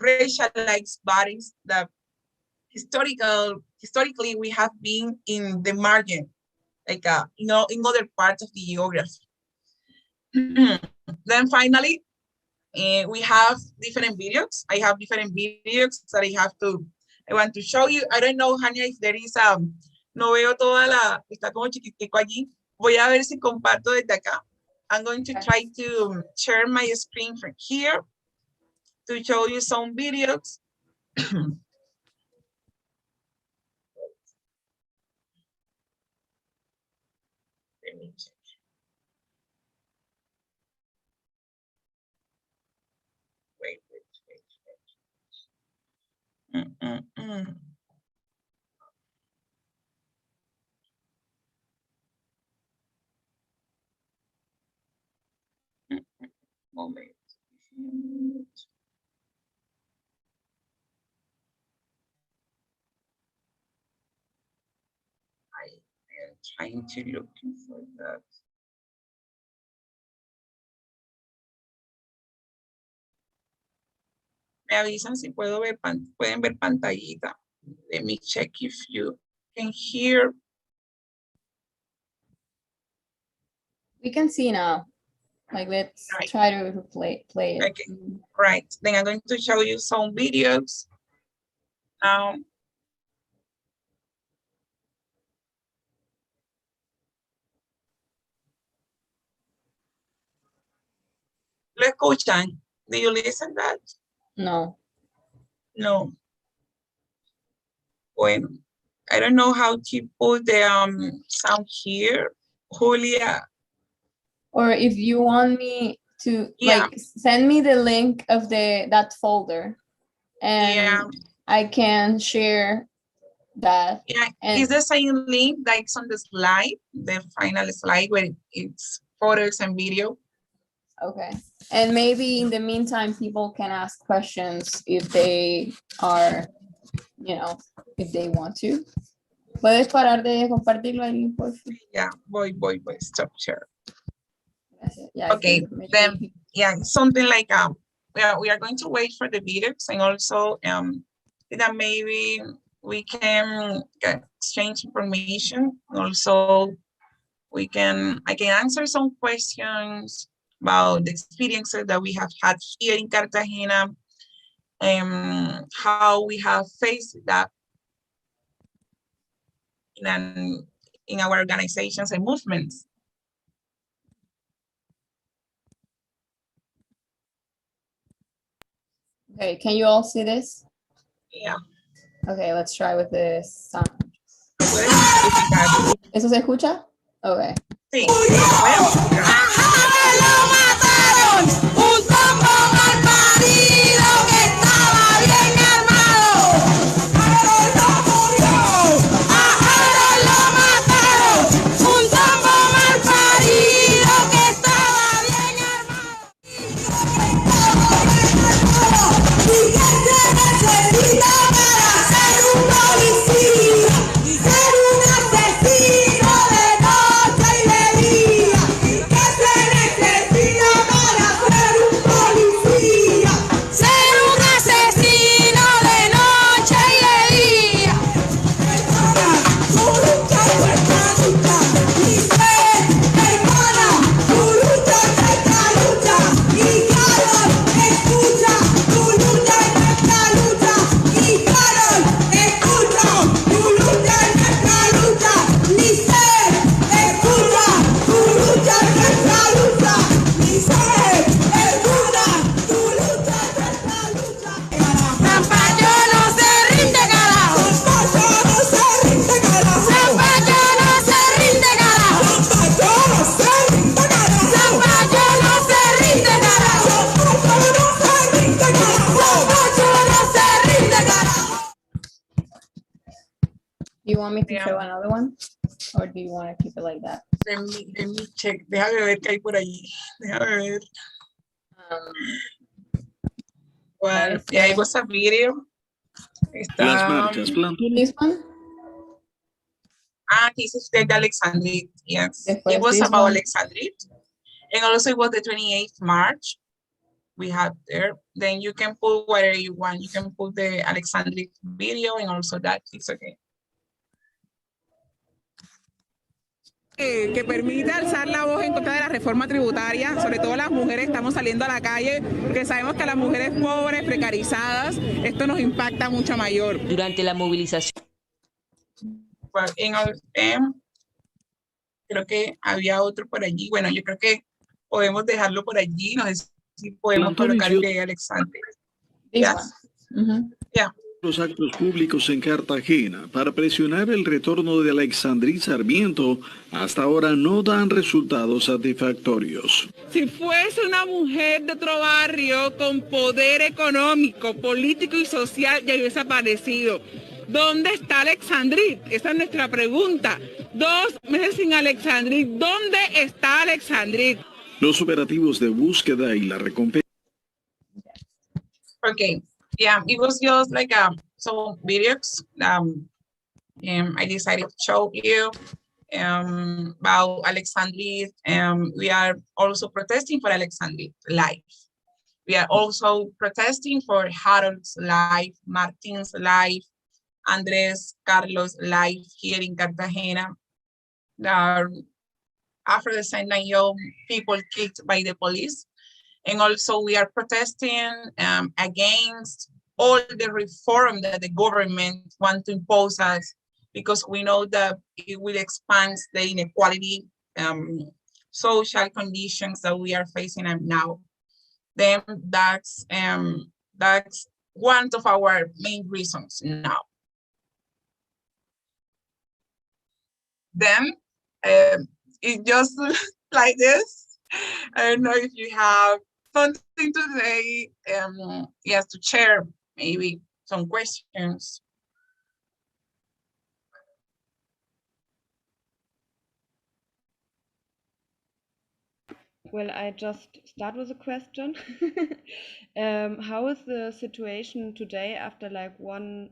[SPEAKER 2] racialized bodies that historically we have been in the margin, like in other parts of the geography. Then finally, we have different videos. I have different videos that I want to show you. I don't know, Hania, if there is no veo toda está como chiquitico allí. Voy a ver si comparto desde acá. I'm going to try to share my screen from here to show you some videos. Let me check. Wait. Moment. I am trying to look for that. Me avisan si puedo ver, pueden ver pantallita. Let me check if you can hear.
[SPEAKER 3] We can see now. Like, let's try to play it.
[SPEAKER 2] Okay, right. Then I'm going to show you some videos. Now, ¿lo escuchan? Do you listen that?
[SPEAKER 3] No.
[SPEAKER 2] No. Bueno, I don't know how to put the sound here. Julia.
[SPEAKER 3] Or if you want me to like send me the link of that folder, and I can share that.
[SPEAKER 2] Yeah, it's the same link that's on the slide, the final slide where it's photos and video.
[SPEAKER 3] Okay. And maybe in the meantime, people can ask questions if they are, if they want to. ¿Puedes parar de compartirlo ahí, por favor?
[SPEAKER 2] Yeah, voy, stop share.
[SPEAKER 3] Yeah,
[SPEAKER 2] okay, then, something like, we are going to wait for the videos, and also that maybe we can exchange information. Also, I can answer some questions about the experiences that we have had here in Cartagena, and how we have faced that in our organizations and movements.
[SPEAKER 3] Okay, can you all see this?
[SPEAKER 2] Yeah.
[SPEAKER 3] Okay, let's try with this sound. ¿Eso se escucha? Okay.
[SPEAKER 2] Sí.
[SPEAKER 3] want me to show another one? Or do you want to keep it like that?
[SPEAKER 2] Let me check. Déjame ver qué hay por allí. Déjame ver. Well, yeah, it was a video.
[SPEAKER 4] Las marcas
[SPEAKER 3] This one?
[SPEAKER 2] This is the Alexandrite. Yes,
[SPEAKER 3] Después
[SPEAKER 2] it was
[SPEAKER 3] this
[SPEAKER 2] about
[SPEAKER 3] one.
[SPEAKER 2] Alexandrite. And also it was the 28th March we had there. Then you can put whatever you want. You can put the Alexandrite video and also that. It's okay.
[SPEAKER 5] Que permite alzar la voz en contra de la reforma tributaria, sobre todo las mujeres estamos saliendo a la calle, porque sabemos que a las mujeres pobres, precarizadas, esto nos impacta mucho mayor.
[SPEAKER 6] Durante la movilización.
[SPEAKER 2] Well, creo que había otro por allí. Bueno, yo creo que podemos dejarlo por allí. No sé si podemos colocar el de Alexandre. Yes. Yeah.
[SPEAKER 4] Los actos públicos en Cartagena para presionar el retorno de Alexandrite Sarmiento hasta ahora no dan resultados satisfactorios.
[SPEAKER 5] Si fuese una mujer de otro barrio con poder económico, político y social, ya hubiese aparecido. ¿Dónde está Alexandrite? Esa es nuestra pregunta. 2 meses sin Alexandrite. ¿Dónde está Alexandrite?
[SPEAKER 4] Los operativos de búsqueda y la recompensa.
[SPEAKER 2] Okay. Yeah, it was just like some videos. I decided to show you about Alexandrite. We are also protesting for Alexandrite life. We are also protesting for Harold's life, Martin's life, Andres Carlos' life here in Cartagena. After the same 9 young people killed by the police. And also we are protesting against all the reform that the government wants to impose us, because we know that it will expand the inequality, social conditions that we are facing now. Then that's one of our main reasons now. Then it just like this. I don't know if you have something to say, yes, to share maybe some questions.
[SPEAKER 1] Well, I just start with a question. How is the situation today after like 1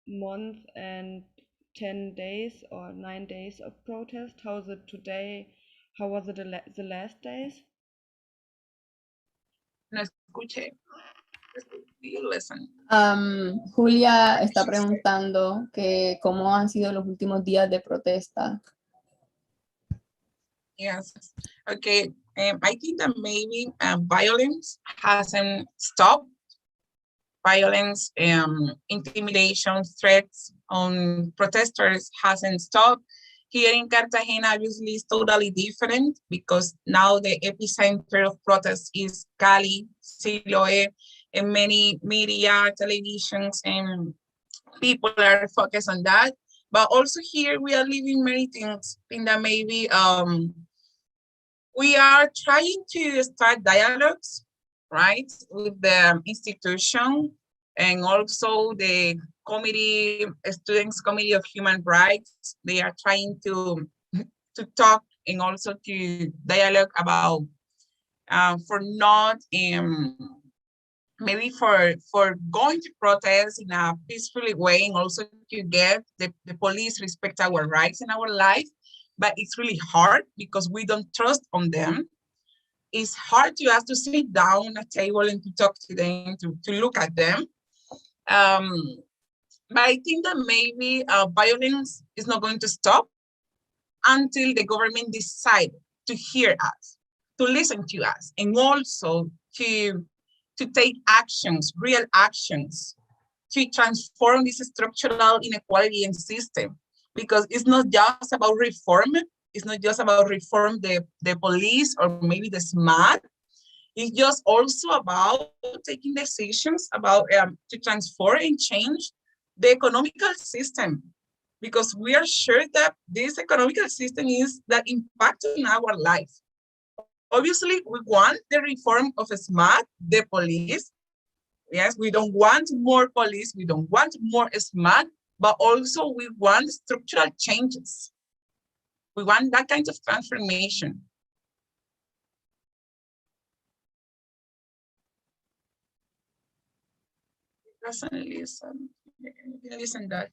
[SPEAKER 1] month and 10 days or 9 days of protest? How is it today? How was it the last days?
[SPEAKER 2] No escuché. Listen.
[SPEAKER 3] Julia está preguntando que cómo han sido los últimos días de protesta.
[SPEAKER 2] Yes. Okay. I think that maybe violence hasn't stopped. Violence, intimidation, threats on protesters hasn't stopped. Here in Cartagena, obviously, it's totally different because now the epicenter of protests is Cali, Siloé, and many media, televisions, and people are focused on that. But also here, we are living many things in that maybe we are trying to start dialogues, right, with the institution and also the committee, Students' Committee of Human Rights. They are trying to talk and also to dialogue about for not maybe for going to protest in a peaceful way and also to get the police respect our rights in our life. But it's really hard because we don't trust on them. It's hard to us to sit down at a table and to talk to them, to look at them. But I think that maybe violence is not going to stop until the government decide to hear us, to listen to us, and also to take actions, real actions, to transform this structural inequality and system. Because it's not just about reform. It's not just about reform the police or maybe the SMAT. It's just also about taking decisions about to transform and change the economical system. Because we are sure that this economical system is that impacting our life. Obviously, we want the reform of SMAT, the police. Yes, we don't want more police. We don't want more SMAT. but also we want structural changes. We want that kind of transformation. Doesn't listen. Listen that.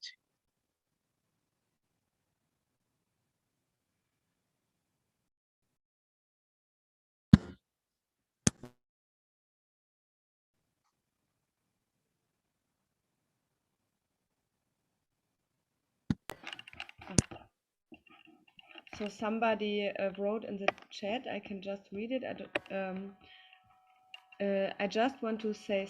[SPEAKER 1] So somebody wrote in the chat, I can just read it. I just want to say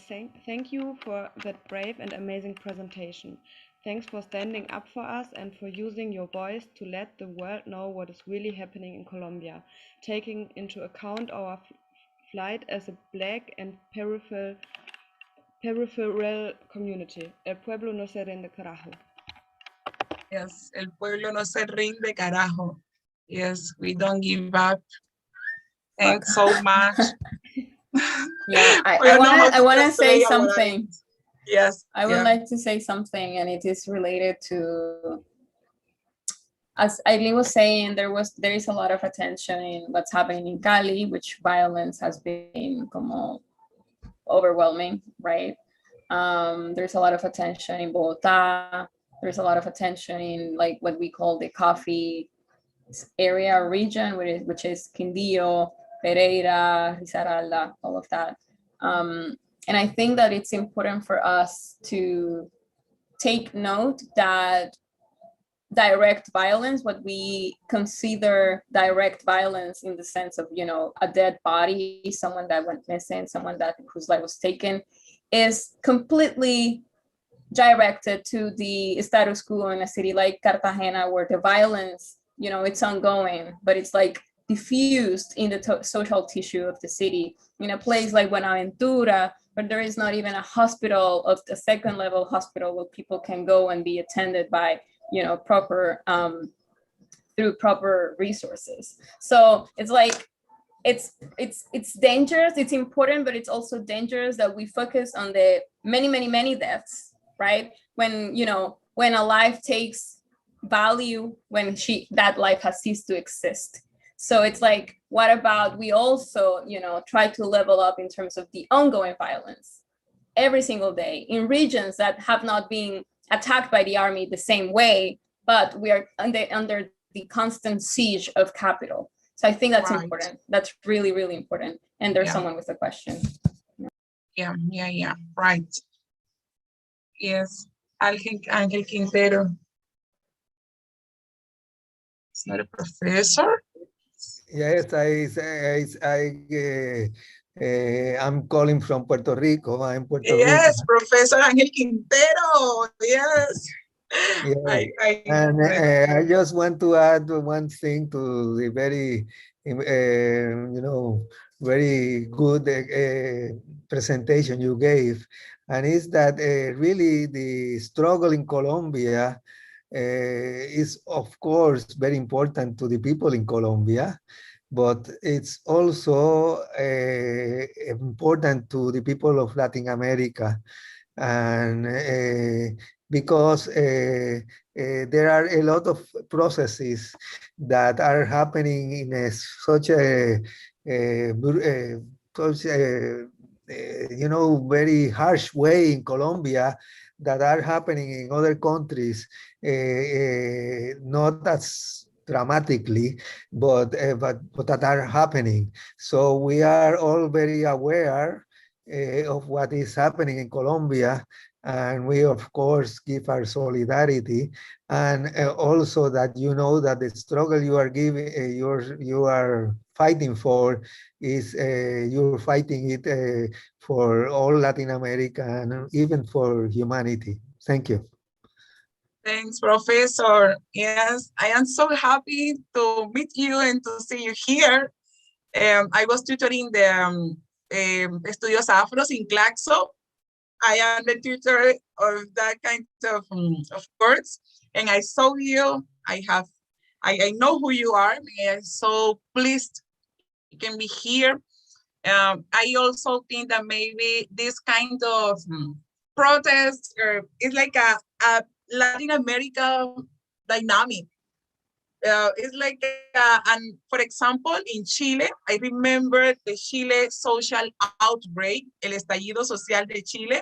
[SPEAKER 1] thank you for that brave and amazing presentation. Thanks for standing up for us and for using your voice to let the world know what is really happening in Colombia, taking into account our flight as a black and peripheral community. El pueblo no se rinde, carajo.
[SPEAKER 2] Yes, el pueblo no se rinde, carajo. Yes, we don't give up. Thanks so much.
[SPEAKER 3] Yeah,
[SPEAKER 2] We don't know how
[SPEAKER 3] I wanna say
[SPEAKER 2] translate our
[SPEAKER 3] something.
[SPEAKER 2] lines. Yes.
[SPEAKER 3] I would like to say something, and it is related to, as Aileen was saying, there is a lot of attention in what's happening in Cali, which violence has been como overwhelming, right? There's a lot of attention in Bogota. There's a lot of attention in like what we call the coffee area or region, which is Quindío, Pereira, Risaralda, all of that. And I think that it's important for us to take note that direct violence, what we consider direct violence in the sense of, you know, a dead body, someone that went missing, someone whose life was taken, is completely directed to the status quo in a city like Cartagena, where the violence, you know, it's ongoing, but it's like diffused in the social tissue of the city. In a place like Buenaventura, where there is not even a hospital, of the second level hospital where people can go and be attended by, you know, proper through proper resources. So it's like it's dangerous, it's important, but it's also dangerous that we focus on the many deaths, right? When, you know, when a life takes value, when that life has ceased to exist. So it's like, what about we also, you know, try to level up in terms of the ongoing violence every single day in regions that have not been attacked by the army the same way, but we are under the constant siege of capital. So I think that's important. That's really, really important. And there's someone with a question.
[SPEAKER 2] Yeah, right. Yes, Ángel Quintero. It's not a professor.
[SPEAKER 6] Yes, I'm calling from Puerto Rico. I'm Puerto Rico.
[SPEAKER 2] Yes, Professor Ángel Quintero. Yes.
[SPEAKER 6] Yeah. I just want to add one thing to the very, you know, very good presentation you gave, and is that really the struggle in Colombia is, of course, very important to the people in Colombia, but it's also important to the people of Latin America. And because there are a lot of processes that are happening in such a you know, very harsh way in Colombia that are happening in other countries, not as dramatically, but that are happening. So we are all very aware of what is happening in Colombia, and we of course give our solidarity, and also that you know that the struggle you are giving, you are fighting for, is you're fighting it for all Latin America and even for humanity. Thank you.
[SPEAKER 2] Thanks, Professor. Yes, I am so happy to meet you and to see you here. I was tutoring the Estudios Afros in Claxo. I am the tutor of that kind of course, and I saw you. I know who you are. I am so pleased you can be here. I also think that maybe this kind of protest is like a Latin America dynamic. It's like, and for example, in Chile, I remember the Chile social outbreak, el estallido social de Chile,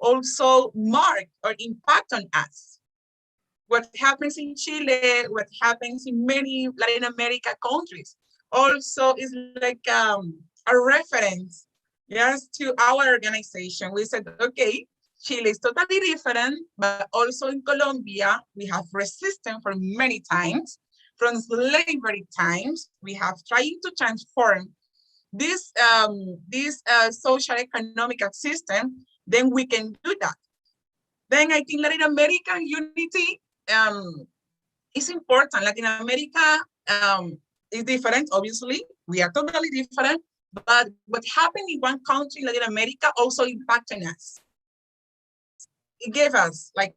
[SPEAKER 2] also marked or impact on us. What happens in Chile, what happens in many Latin America countries, also is like a reference, yes, to our organization. We said, okay, Chile is totally different, but also in Colombia, we have resisted for many times. From slavery times, we have tried to transform this social economic system, then we can do that. Then I think Latin American unity is important. Latin America is different, obviously. We are totally different, but what happened in one country in Latin America also impacted us. It gave us like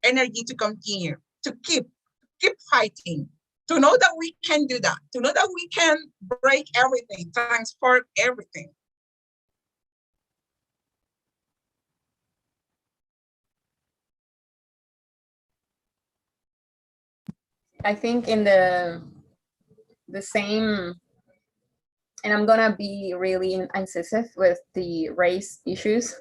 [SPEAKER 2] energy to continue, to keep fighting, to know that we can do that, to know that we can break everything, transform everything.
[SPEAKER 3] I think in the same, and I'm gonna be really incisive with the race issues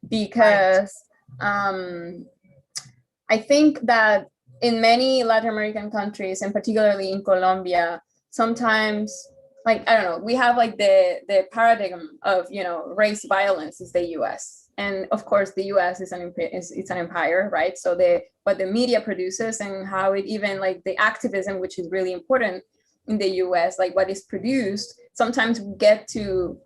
[SPEAKER 3] because I think that in many Latin American countries, and particularly in Colombia, sometimes, like, I don't know, we have like the paradigm of, you know, race violence is the US. And of course, the US is it's an empire, right? So what the media produces and how it even like the activism, which is really important in the US, like what is produced, sometimes we get to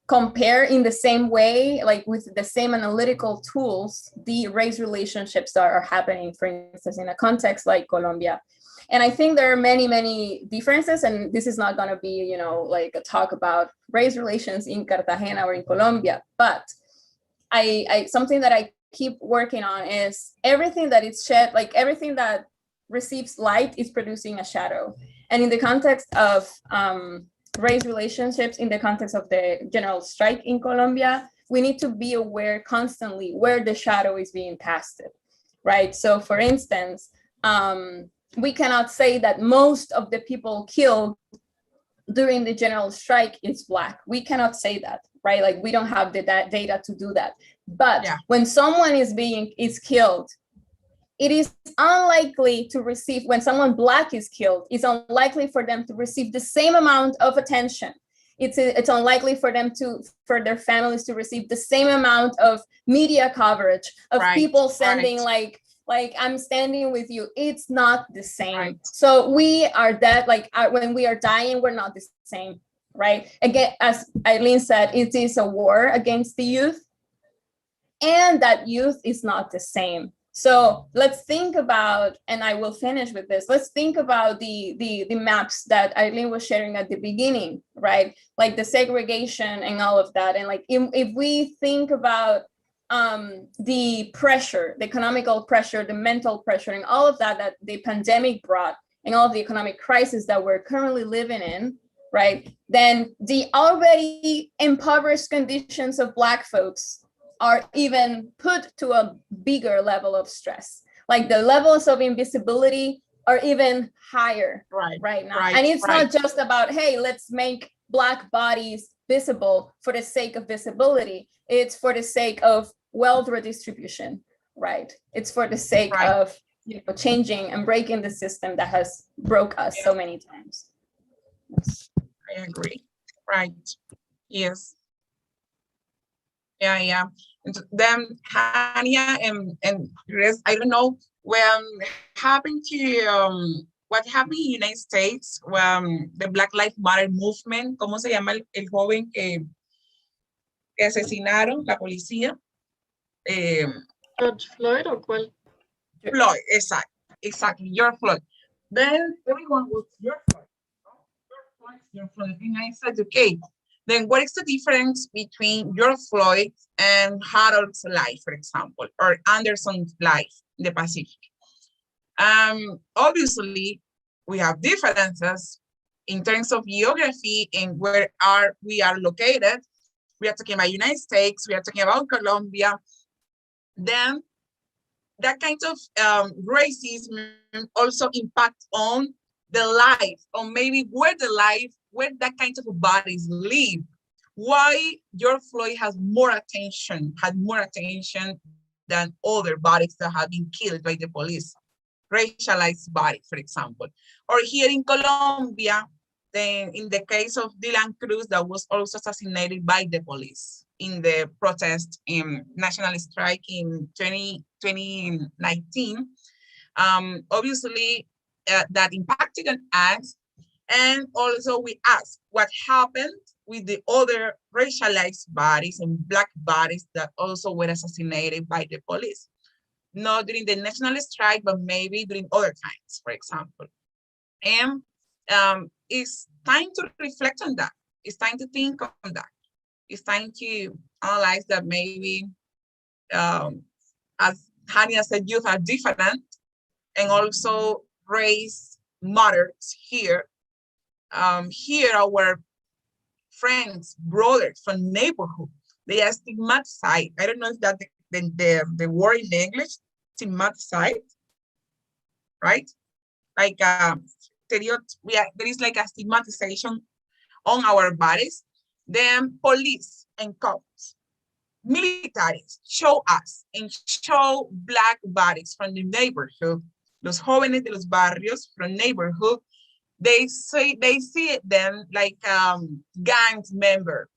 [SPEAKER 3] compare in the same way, like with the same analytical tools, the race relationships that are happening, for instance, in a context like Colombia. And I think there are many, many differences, and this is not going to be, you know, like a talk about race relations in Cartagena or in Colombia, but I something that I keep working on is everything that is shed, like everything that receives light is producing a shadow. And in the context of race relationships, in the context of the general strike in Colombia, we need to be aware constantly where the shadow is being casted, right? So for instance, we cannot say that most of the people killed during the general strike is Black. We cannot say that, right? Like we don't have the data to do that. But when someone is killed, it is unlikely to receive, when someone Black is killed, it's unlikely for them to receive the same amount of attention. It's unlikely for them for their families to receive the same amount of media coverage of people sending like I'm standing with you. It's not the same. So we are dead, like when we are dying, we're not the same, right? Again, as Eileen said, it is a war against the youth, and that youth is not the same. So let's think about, and I will finish with this, let's think about the maps that Eileen was sharing at the beginning, right? Like the segregation and all of that. And like if we think about the pressure, the economical pressure, the mental pressure, and all of that the pandemic brought, and all of the economic crisis that we're currently living in, right? Then the already impoverished conditions of Black folks are even put to a bigger level of stress. Like the levels of invisibility are even higher right now. And it's not just about, hey, let's make Black bodies visible for the sake of visibility. It's for the sake of wealth redistribution, right? It's for the sake of, you know, changing and breaking the system that has broke us so many times.
[SPEAKER 2] I agree. Right. Yes. Yeah. And then Hania and Chris, I don't know when happened to what happened in the United States when the Black Lives Matter movement, ¿cómo se llama el joven que asesinaron la policía?
[SPEAKER 7] George Floyd or cuál?
[SPEAKER 2] Floyd, exactly, George Floyd. Then everyone was George Floyd. George Floyd. And I said, okay, then what is the difference between George Floyd and Harold's life, for example, or Anderson's life in the Pacific? Obviously, we have differences in terms of geography and where we are located. We are talking about United States, we are talking about Colombia. Then that kind of racism also impact on the life, or maybe where that kind of bodies live. Why George Floyd had more attention than other bodies that have been killed by the police, racialized bodies, for example. Or here in Colombia, then in the case of Dylan Cruz, that was also assassinated by the police in the protest in national strike in 2019. Obviously, that impacted on us. And also we ask what happened with the other racialized bodies and Black bodies that also were assassinated by the police. Not during the national strike, but maybe during other times, for example. And it's time to reflect on that. It's time to think on that. It's time to analyze that maybe, as Hania said, youth are different, and also race matters here. Here, our friends, brothers from neighborhood, they are stigmatized. I don't know if that's the word in English, stigmatized, right? Like there is like a stigmatization on our bodies. Then police and cops, militaries show us and show Black bodies from the neighborhood. Los jóvenes de los barrios from neighborhood, they see them like gangs member.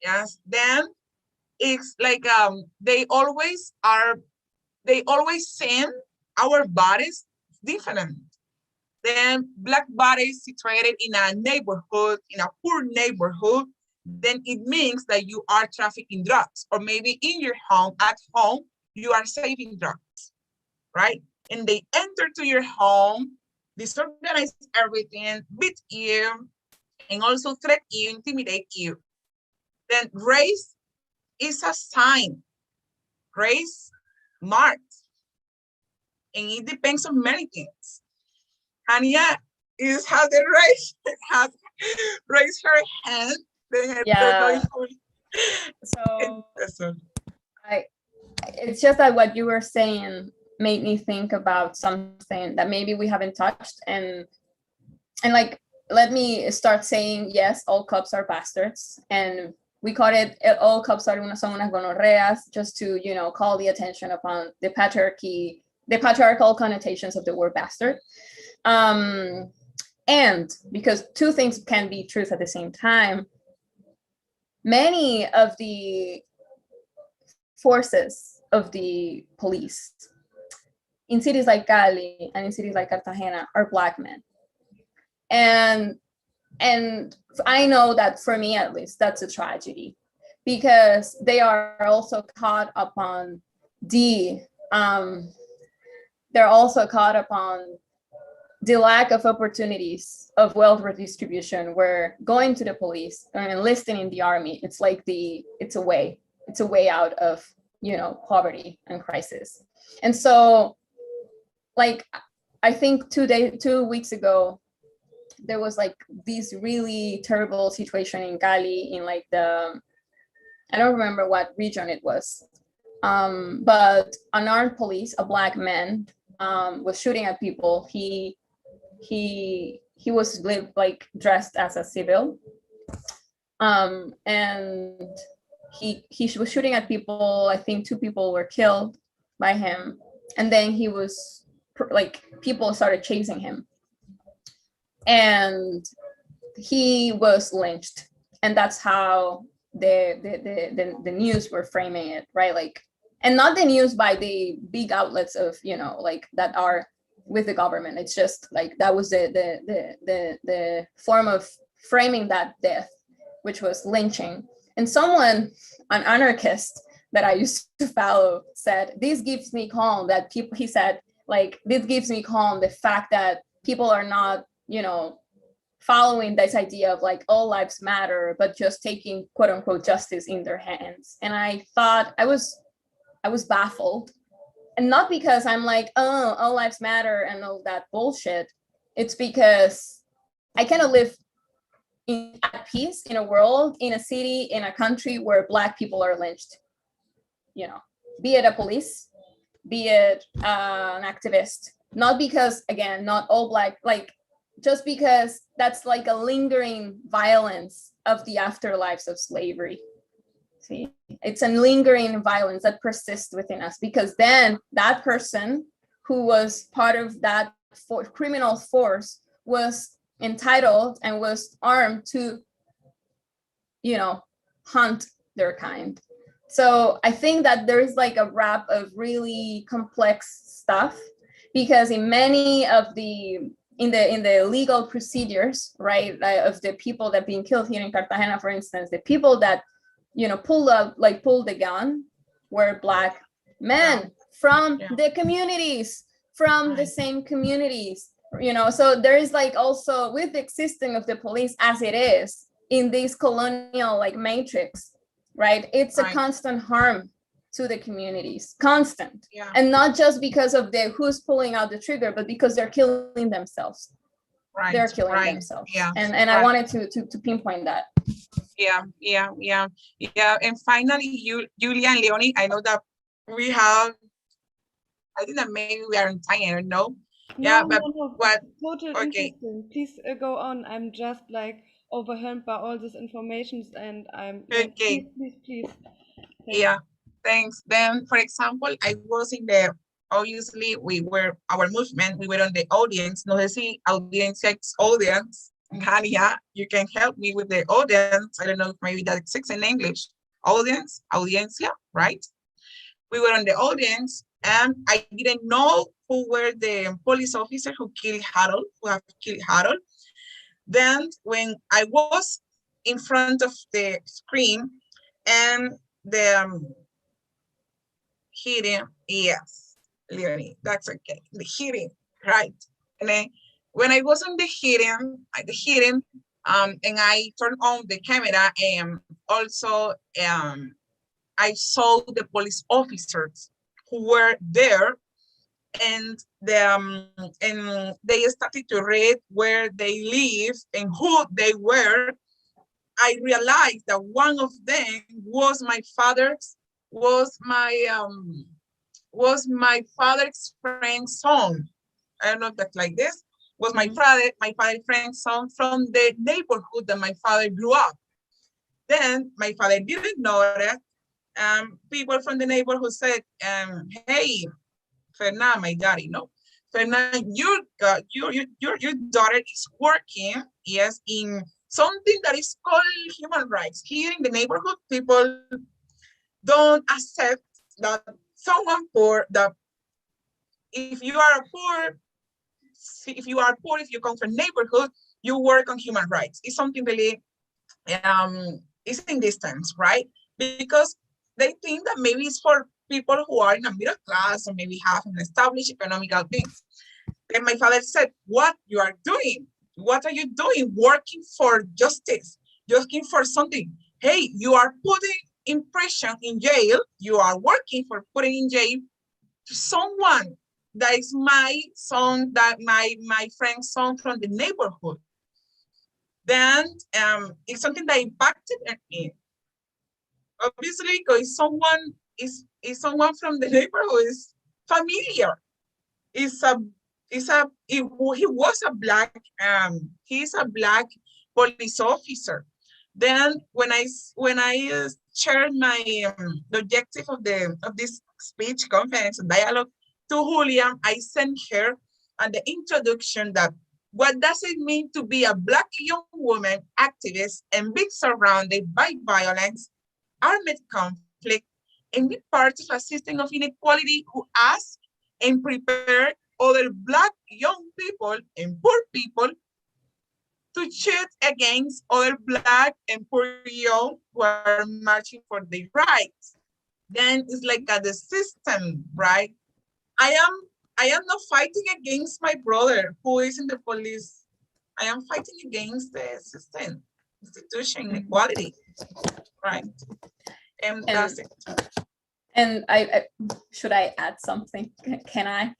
[SPEAKER 2] Yes, then it's like they always send our bodies different. Then Black bodies situated in a neighborhood, in a poor neighborhood, then it means that you are trafficking drugs, or maybe in your home, at home, you are saving drugs, right? And they enter to your home, disorganize everything, beat you, and also threat you, intimidate you. Then race is a sign. Race marks. And it depends on many things. Hania has raised her hand. Then
[SPEAKER 3] Yeah. So it's just that what you were saying made me think about something that maybe we haven't touched, and like, let me start saying, yes, all cops are bastards, and we call it all cops son unas gonorreas, just to, you know, call the attention upon the patriarchal connotations of the word bastard. And because two things can be truth at the same time, many of the forces of the police in cities like Cali and in cities like Cartagena are Black men. And I know that for me, at least, that's a tragedy, because they are also caught upon the lack of opportunities of wealth redistribution, where going to the police and enlisting in the army, it's like it's a way out of, you know, poverty and crisis. And so, like, I think 2 weeks ago, there was like this really terrible situation in Cali, in like I don't remember what region it was, but an armed police, a Black man, was shooting at people. He was like dressed as a civil, and he was shooting at people. I think 2 people were killed by him, and then he was like, people started chasing him, and he was lynched. And that's how the news were framing it, right? Like, and not the news by the big outlets of, you know, like, that are with the government. It's just like, that was the form of framing that death, which was lynching. And someone, an anarchist that I used to follow, said, this gives me calm that people, he said, like, this gives me calm, the fact that people are not, you know, following this idea of like all lives matter, but just taking quote unquote justice in their hands. And I thought, I was baffled. And not because I'm like, oh, all lives matter and all that bullshit. It's because I cannot live at peace in a world, in a city, in a country where Black people are lynched. You know, be it a police, be it an activist, not because, again, not all Black, like just because that's like a lingering violence of the afterlives of slavery. See, it's a lingering violence that persists within us, because then that person who was part of that criminal force was entitled and was armed to, you know, hunt their kind. So I think that there's like a wrap of really complex stuff, because in many of the in the legal procedures, right, of the people that being killed here in Cartagena, for instance, the people that, you know, pulled the gun were Black men from the communities, from the same communities, you know. So there is like also, with the existing of the police as it is in this colonial like matrix, right, it's a constant harm to the communities, constant, and not just because of the who's pulling out the trigger, but because they're killing themselves. They're killing themselves. And I wanted to pinpoint that.
[SPEAKER 2] Yeah. And finally, Julia and Leonie, I know that we have, I think that maybe we are in time, I don't know.
[SPEAKER 1] No.
[SPEAKER 2] What?
[SPEAKER 1] Total interesting. Please go on. I'm just like overwhelmed by all these informations, and I'm
[SPEAKER 2] okay.
[SPEAKER 1] Please.
[SPEAKER 2] Yeah, thanks. Then, for example, I was in the, obviously our movement, we were on the audience. No sé si audience. Hania, you can help me with the audience. I don't know if maybe that exists in English. Audience, audiencia, right? We were on the audience, and I didn't know who were the police officers who have killed Harold. Then when I was in front of the screen and the hearing, yes, Leonie, that's okay, the hearing, right? And then when I was on the hearing, and I turned on the camera, and also I saw the police officers who were there, and they started to read where they live and who they were. I realized that one of them was my father's friend's son. I don't know if that's like this. Was my father's friend's son from the neighborhood that my father grew up. Then my father didn't know that. People from the neighborhood said, "Hey, Fernanda, my daddy, no, Fernanda, your daughter is working, yes, in something that is called human rights. Here in the neighborhood, people don't accept that someone poor, that if you come from neighborhood, you work on human rights. It's something really, it's in distance, right? Because they think that maybe it's for people who are in a middle class or maybe have an established economical things. Then my father said, what you are doing? What are you doing? Working for justice, working for something. Hey, you are putting in prison, in jail. You are working for putting in jail someone that is my son, that my friend's son from the neighborhood. Then it's something that impacted me. Obviously, because someone is someone from the neighborhood is familiar. He was a black he's a black police officer. Then when I shared my the objective of this speech conference dialogue to Julia, I sent her and the introduction that what does it mean to be a black young woman activist and be surrounded by violence, armed conflict, and be part of a system of inequality who ask and prepare other black young people and poor people to shoot against other black and poor young who are marching for their rights. Then it's like the system, right? I am not fighting against my brother who is in the police. I am fighting against the system, institution, inequality, right? And that's it.
[SPEAKER 3] And I should I add something? Can I?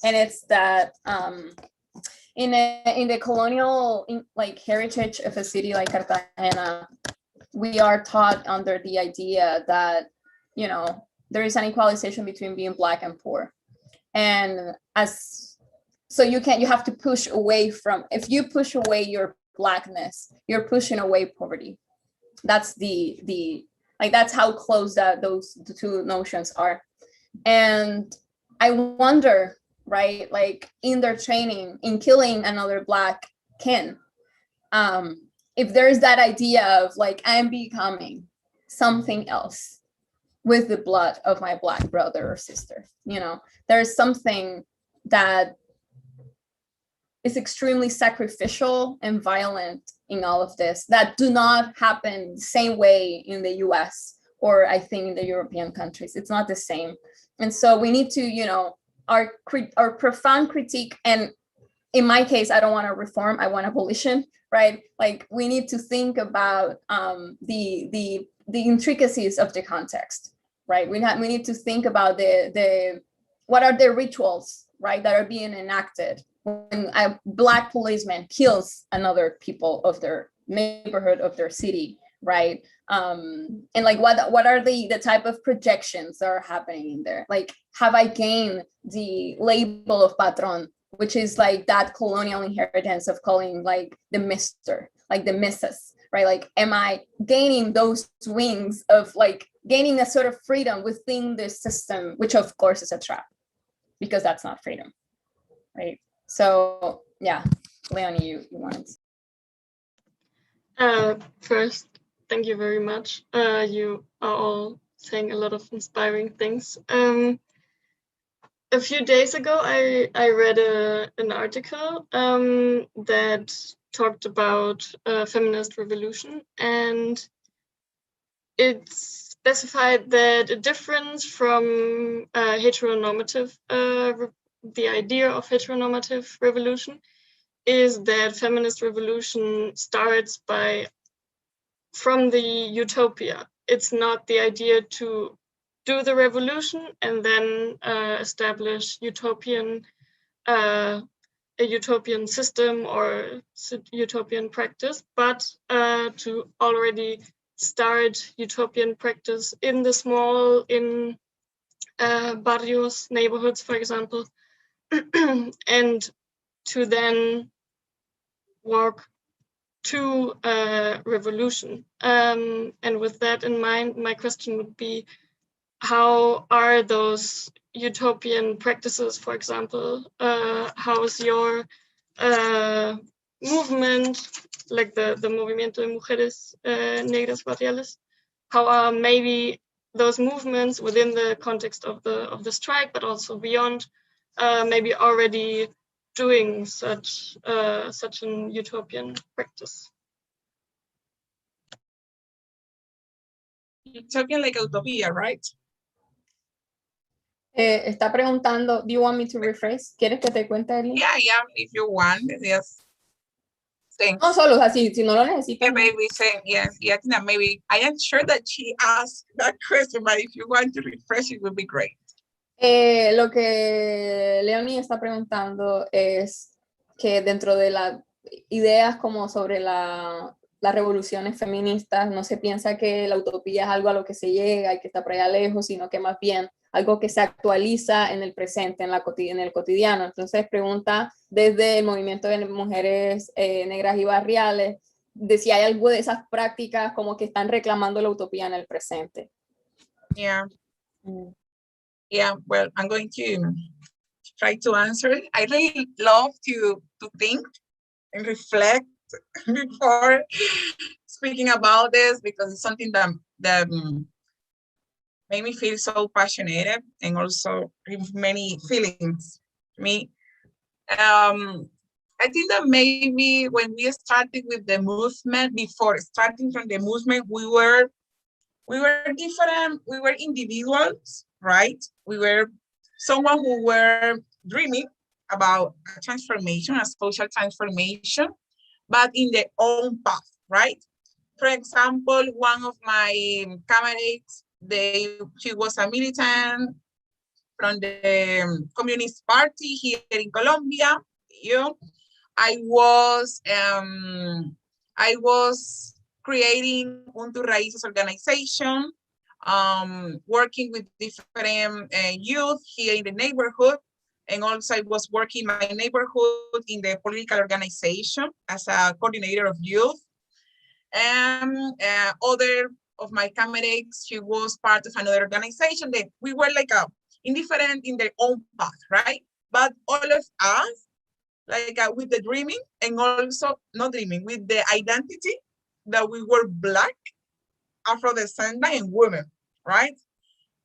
[SPEAKER 3] And it's that in the colonial like heritage of a city like Cartagena, we are taught under the idea that, you know, there is an equalization between being Black and poor. And so you have to push away from, if you push away your Blackness, you're pushing away poverty. That's that's how close those two notions are. And I wonder, right, like in their training, in killing another Black kin, if there's that idea of like, I'm becoming something else with the blood of my Black brother or sister. You know, there's something that is extremely sacrificial and violent in all of this that do not happen the same way in the US or I think in the European countries. It's not the same. And so we need to, you know, our profound critique, and in my case, I don't want to reform, I want abolition, right? Like we need to think about the intricacies of the context, right? We need to think about what are the rituals, right, that are being enacted when a Black policeman kills another people of their neighborhood, of their city, right? And like what are the type of projections that are happening in there? Like, have I gained the label of patron, which is like that colonial inheritance of calling like the Mr., like the Mrs., right? Like, am I gaining those wings of like gaining a sort of freedom within this system, which of course is a trap, because that's not freedom, right? So yeah, Leonie, you wanted to.
[SPEAKER 7] First, thank you very much. You are all saying a lot of inspiring things. A few days ago, I read an article that talked about feminist revolution, and it specified that a difference from heteronormative, the idea of heteronormative revolution, is that feminist revolution starts from the utopia. It's not the idea to do the revolution and then establish a utopian system or utopian practice, but to already start utopian practice in the small, in barrios, neighborhoods, for example, and to then walk to revolution. And with that in mind, my question would be, how are those utopian practices, for example? How is your movement, like the Movimiento de Mujeres Negras Barriales, how are maybe those movements within the context of the strike, but also beyond, maybe already doing such an utopian practice?
[SPEAKER 2] Utopian like utopia, right?
[SPEAKER 3] Está preguntando, do you want me to rephrase? ¿Quieres que te cuente, Erlyn?
[SPEAKER 2] Yeah, if you want, yes. Thanks.
[SPEAKER 3] No solo, así, si no lo necesitas.
[SPEAKER 2] Yeah, maybe say, yes, maybe. I am sure that she asked that question, but if you want to refresh, it would be great.
[SPEAKER 3] Lo que Leonie está preguntando es que dentro de las ideas como sobre las revoluciones feministas, no se piensa que la utopía es algo a lo que se llega y que está por allá lejos, sino que más bien algo que se actualiza en el presente, en el cotidiano. Entonces pregunta desde el movimiento de mujeres negras y barriales, de si hay algo de esas prácticas como que están reclamando la utopía en el presente.
[SPEAKER 2] Yeah. Yeah, well, I'm going to try to answer it. I really love to think and reflect before speaking about this, because it's something that made me feel so passionate and also with many feelings to me. I think that maybe when we started with the movement, before starting from the movement, we were different, we were individuals, right? We were someone who were dreaming about a transformation, a social transformation, but in their own path, right? For example, one of my comrades, she was a militant from the Communist Party here in Colombia. I was creating Racialized organization. working with different youth here in the neighborhood. And also I was working in my neighborhood in the political organization as a coordinator of youth. And other of my comrades, she was part of another organization that we were like indifferent in their own path, right? But all of us, like with the dreaming and also not dreaming, with the identity that we were Black, Afro-descendant, and women, right?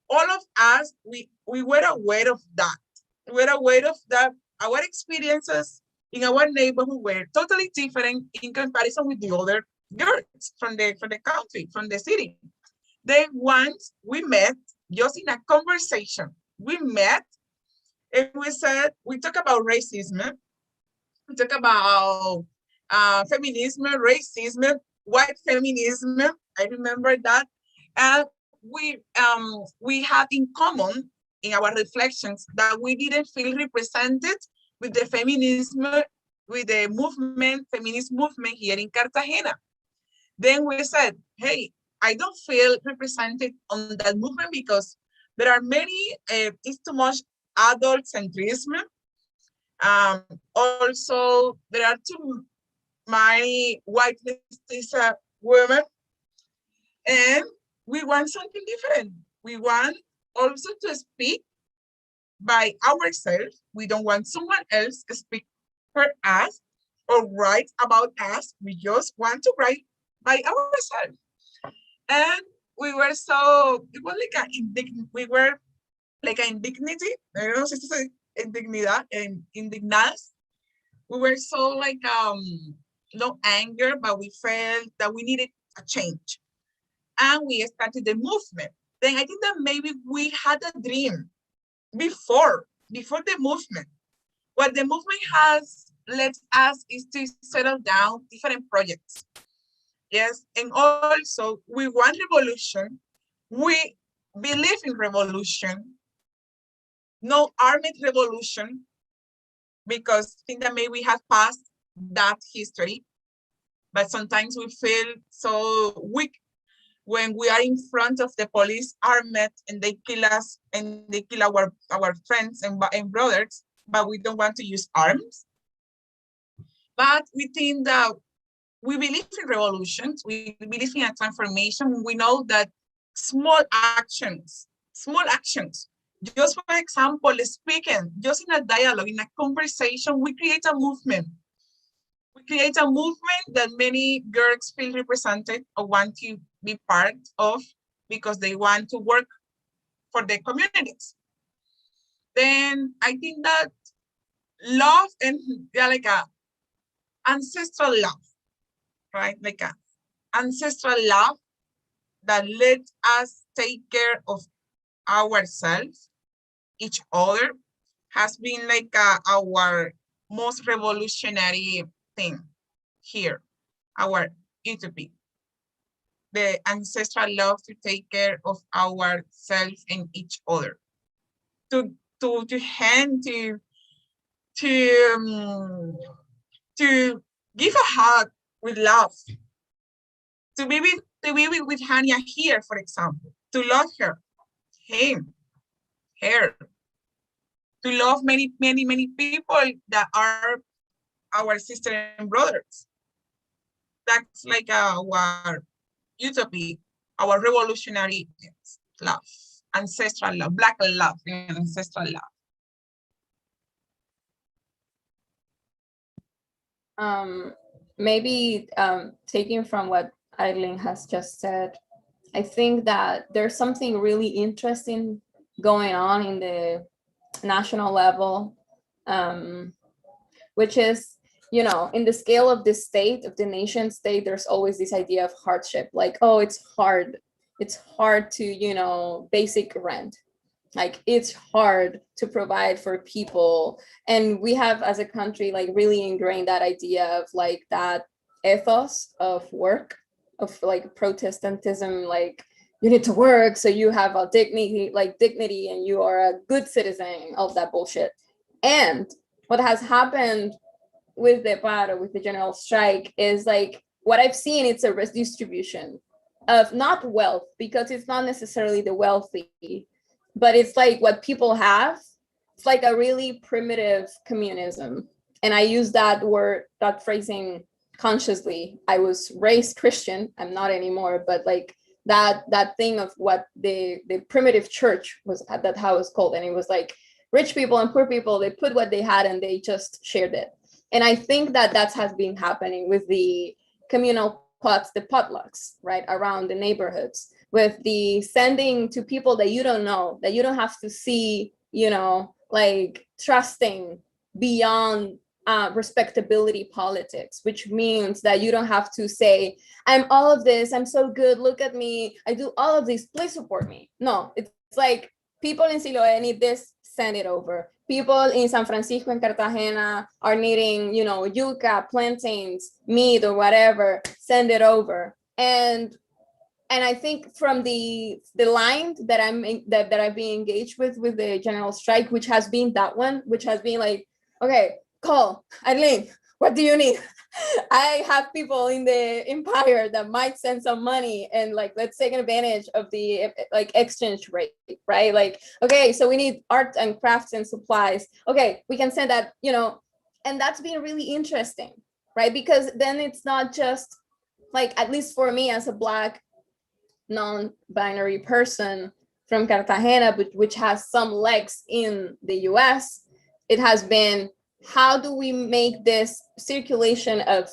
[SPEAKER 2] All of us, we were aware of that. We were aware of that. Our experiences in our neighborhood were totally different in comparison with the other girls from the country, from the city. Then once we met, just in a conversation, we met and we said, we talk about racism, we talk about feminism, racism, white feminism. I remember that. And we had in common in our reflections that we didn't feel represented with the feminism, with the movement, feminist movement here in Cartagena. Then we said, hey, I don't feel represented on that movement because there are many, it's too much adult centrism. Also, there are too many white women, and we want something different. We want also to speak by ourselves. We don't want someone else to speak for us or write about us. We just want to write by ourselves. And we were so, it was like we were like an indignity. I don't know if it's indignidad and indignadas. We were so like, no anger, but we felt that we needed a change. And we started the movement. Then I think that maybe we had a dream before the movement. What the movement has led us is to settle down different projects. Yes, and also we want revolution. We believe in revolution, no armed revolution, because I think that maybe we have passed that history, but sometimes we feel so weak when we are in front of the police armed and they kill us and they kill our friends and brothers, but we don't want to use arms. But we think that we believe in revolutions, we believe in a transformation. We know that small actions, just for example, speaking, just in a dialogue, in a conversation, we create a movement. We create a movement that many girls feel represented or want to be part of because they want to work for their communities. Then I think that love and like a ancestral love, right? Like a ancestral love that let us take care of ourselves, each other, has been like our most revolutionary thing here, our utopia. The ancestral love to take care of ourselves and each other. To give a hug with love. To be with Hania here, for example. To love her, him, her. To love many people that are our sisters and brothers. That's like our utopia, our revolutionary love, ancestral love, Black love, and ancestral love.
[SPEAKER 3] Maybe taking from what Eileen has just said, I think that there's something really interesting going on in the national level, which is, you know, in the scale of the state, of the nation state, there's always this idea of hardship, like, oh, it's hard to, you know, basic rent, like it's hard to provide for people. And we have as a country like really ingrained that idea of like that ethos of work, of like Protestantism, like you need to work so you have a dignity and you are a good citizen, of that bullshit. And what has happened with the paro, with the general strike, is like what I've seen, it's a redistribution of not wealth, because it's not necessarily the wealthy, but it's like what people have. It's like a really primitive communism. And I use that word, that phrasing consciously. I was raised Christian, I'm not anymore, but like that thing of what the primitive church was, that how it was called. And it was like rich people and poor people, they put what they had and they just shared it. And I think that has been happening with the communal pots, the potlucks, right, around the neighborhoods, with the sending to people that you don't know, that you don't have to see, you know, like trusting beyond respectability politics, which means that you don't have to say, I'm all of this, I'm so good, look at me, I do all of this, please support me. No, it's like people in Siloé need this, send it over. People in San Francisco and Cartagena are needing, you know, yuca, plantains, meat or whatever, send it over. And I think from the line that I've been engaged with the general strike, which has been that one, which has been like, okay, call Arlene, what do you need? I have people in the empire that might send some money, and like, let's take advantage of the like exchange rate, right? Like, okay, so we need art and crafts and supplies. Okay, we can send that, you know, and that's been really interesting, right? Because then it's not just like, at least for me as a Black non-binary person from Cartagena, which has some legs in the US, it has been, how do we make this circulation of,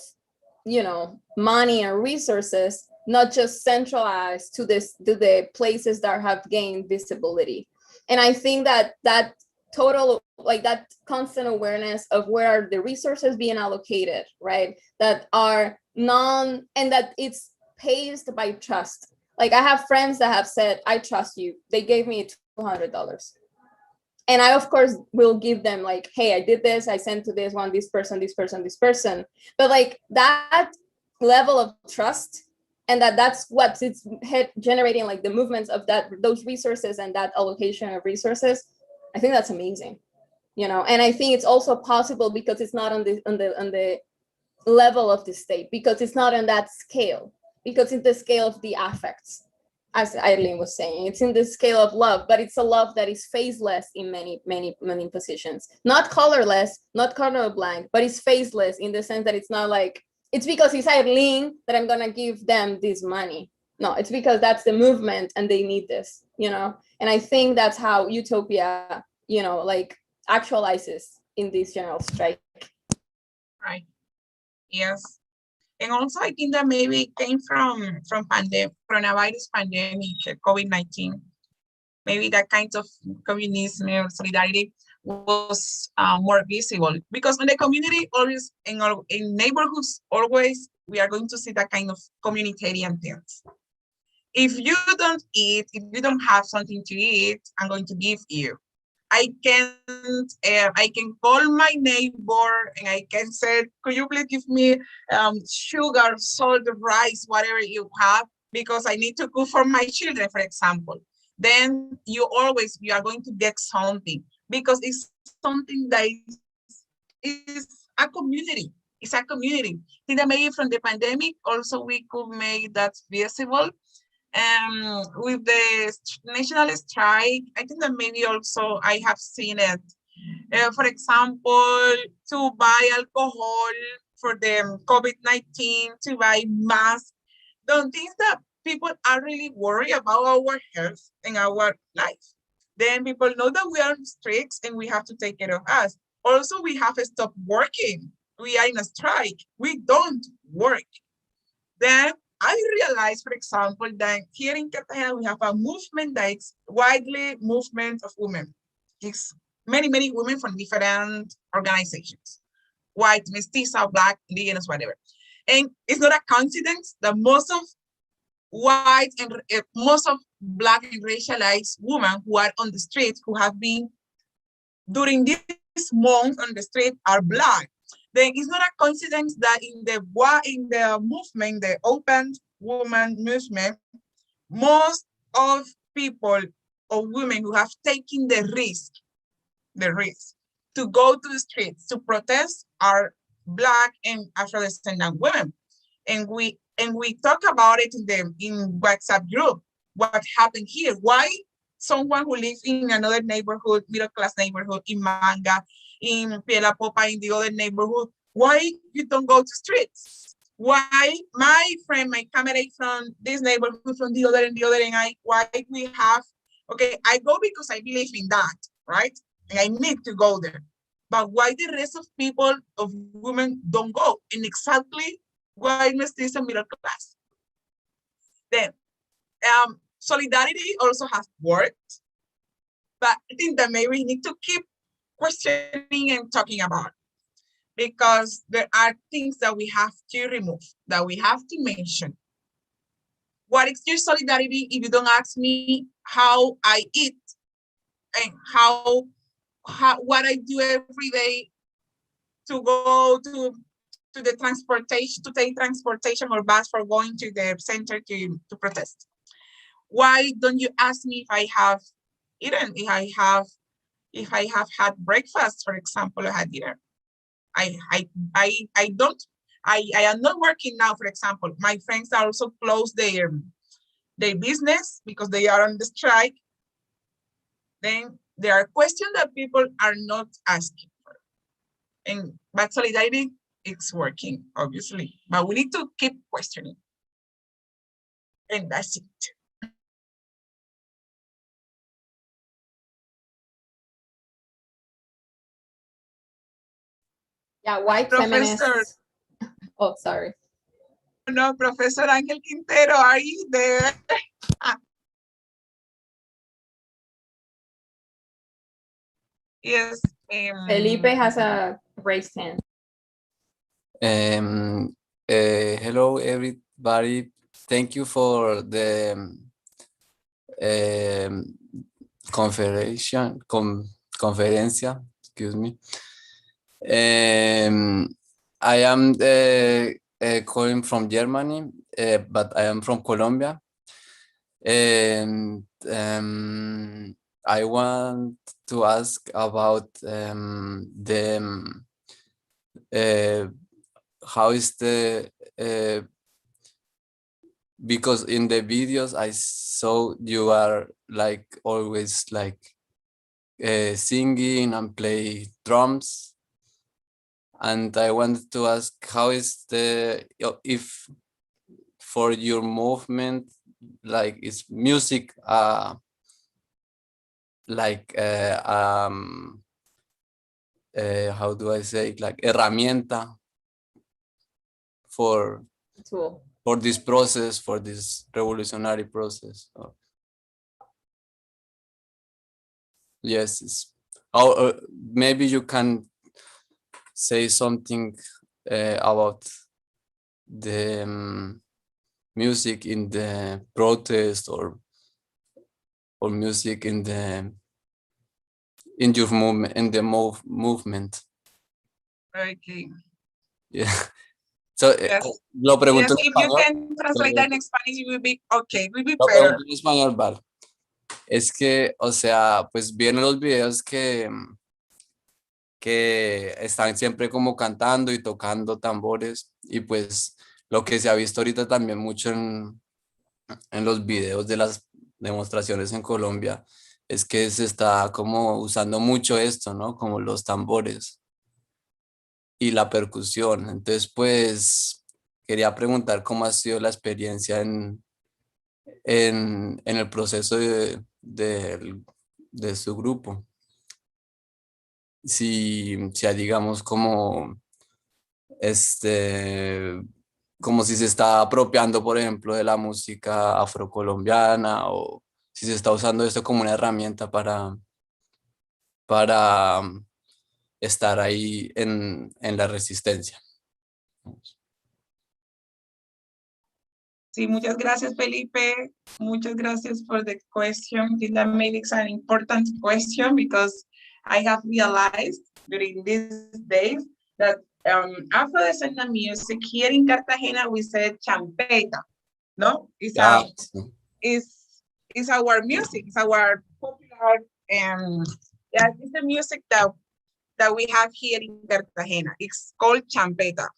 [SPEAKER 3] you know, money and resources not just centralized to the places that have gained visibility? And I think that total, like that constant awareness of where are the resources being allocated, right, that are and that it's paced by trust. Like, I have friends that have said, I trust you, they gave me $200. And I, of course, will give them like, hey, I did this, I sent to this one, this person, this person, this person. But like that level of trust, and that's what it's generating, like the movements of those resources and that allocation of resources. I think that's amazing, you know. And I think it's also possible because it's not on the level of the state, because it's not on that scale, because it's the scale of the affects. As Eileen was saying, it's in the scale of love, but it's a love that is faceless in many positions. Not colorless, not colorblind, but it's faceless in the sense that it's not like, it's because it's Eileen that I'm gonna give them this money. No, it's because that's the movement and they need this, you know? And I think that's how utopia, you know, like actualizes in this general strike.
[SPEAKER 2] Right. Yes. And also, I think that maybe it came from coronavirus pandemic, COVID-19. Maybe that kind of communism or solidarity was more visible, because in the community, always in neighborhoods, always we are going to see that kind of communitarian things. If you don't eat, if you don't have something to eat, I'm going to give you. I can call my neighbor and I can say, could you please give me sugar, salt, rice, whatever you have, because I need to cook for my children, for example. Then you are going to get something, because it's something that is a community. It's a community. I think that maybe from the pandemic also we could make that visible. With the national strike, I think that maybe also I have seen it. For example, to buy alcohol for the COVID-19, to buy masks, the things that people are really worried about our health and our life. Then people know that we are on streets and we have to take care of us. Also, we have to stop working. We are in a strike. We don't work. Then I realized, for example, that here in Cartagena, we have a movement that is widely movement of women. It's many women from different organizations, white, mestiza, Black, indigenous, whatever. And it's not a coincidence that most of white and most of Black and racialized women who are on the street, who have been during this month on the street, are Black. Then it's not a coincidence that in the movement, the open woman movement, most of people or women who have taken the risk to go to the streets to protest are Black and Afro-descendant women. And we and we talk about it in the WhatsApp group. What happened here? Why someone who lives in another neighborhood, middle class neighborhood, in Manga, in Piela Popa, in the other neighborhood, why you don't go to streets? Why my friend, my camarade from this neighborhood, from the other, and why we have, okay, I go because I believe in that, right? And I need to go there. But why the rest of people, of women, don't go? And exactly why mestizo middle class? Then, solidarity also has worked, but I think that maybe we need to keep questioning and talking about, because there are things that we have to remove, that we have to mention. What is your solidarity if you don't ask me how I eat and what I do every day to go to the transportation, to take transportation or bus for going to the center to protest? Why don't you ask me if I have eaten, if I have had breakfast, for example, or had dinner? I am not working now, for example. My friends are also closed their business because they are on the strike. Then there are questions that people are not asking for. But solidarity is working, obviously. But we need to keep questioning. And that's it.
[SPEAKER 3] Yeah, white feminists. Oh, sorry.
[SPEAKER 2] No, Professor Ángel Quintero, are you there? Yes.
[SPEAKER 3] Felipe has a raised hand.
[SPEAKER 8] Hello, everybody. Thank you for the conferencia, excuse me. I am calling from Germany, but I am from Colombia. And I want to ask about how is the because in the videos I saw you are like always like singing and play drums, and I wanted to ask how is the if for your movement, like is music like how do I say, like herramienta for
[SPEAKER 3] Tool.
[SPEAKER 8] For this process, for this revolutionary process? Yes, maybe you can say something about the music in the protest, or music in your movement, in the movement.
[SPEAKER 2] Okay.
[SPEAKER 8] Yeah. So,
[SPEAKER 2] yes.
[SPEAKER 8] Lo pregunto
[SPEAKER 2] yes,
[SPEAKER 8] en
[SPEAKER 2] if
[SPEAKER 8] español.
[SPEAKER 2] you can translate that in Spanish, it will be okay, it will be
[SPEAKER 8] Lo
[SPEAKER 2] better.
[SPEAKER 8] pregunto en español, vale. Es que, o sea, pues vienen los videos que están siempre como cantando y tocando tambores, y pues lo que se ha visto ahorita también mucho en los videos de las demostraciones en Colombia es que se está como usando mucho esto, ¿no? Como los tambores y la percusión. Entonces, pues quería preguntar cómo ha sido la experiencia en el proceso de su grupo. Si digamos como como si se está apropiando, por ejemplo, de la música afrocolombiana, o si se está usando esto como una herramienta para estar ahí en la resistencia.
[SPEAKER 2] Sí, muchas gracias, Felipe. Muchas gracias for the question. I think that maybe it's an important question, because I have realized during these days that Afro-descendant music here in Cartagena, we said champeta, no? It's our music, it's our popular, yeah, it's the music that we have here in Cartagena. It's called champeta.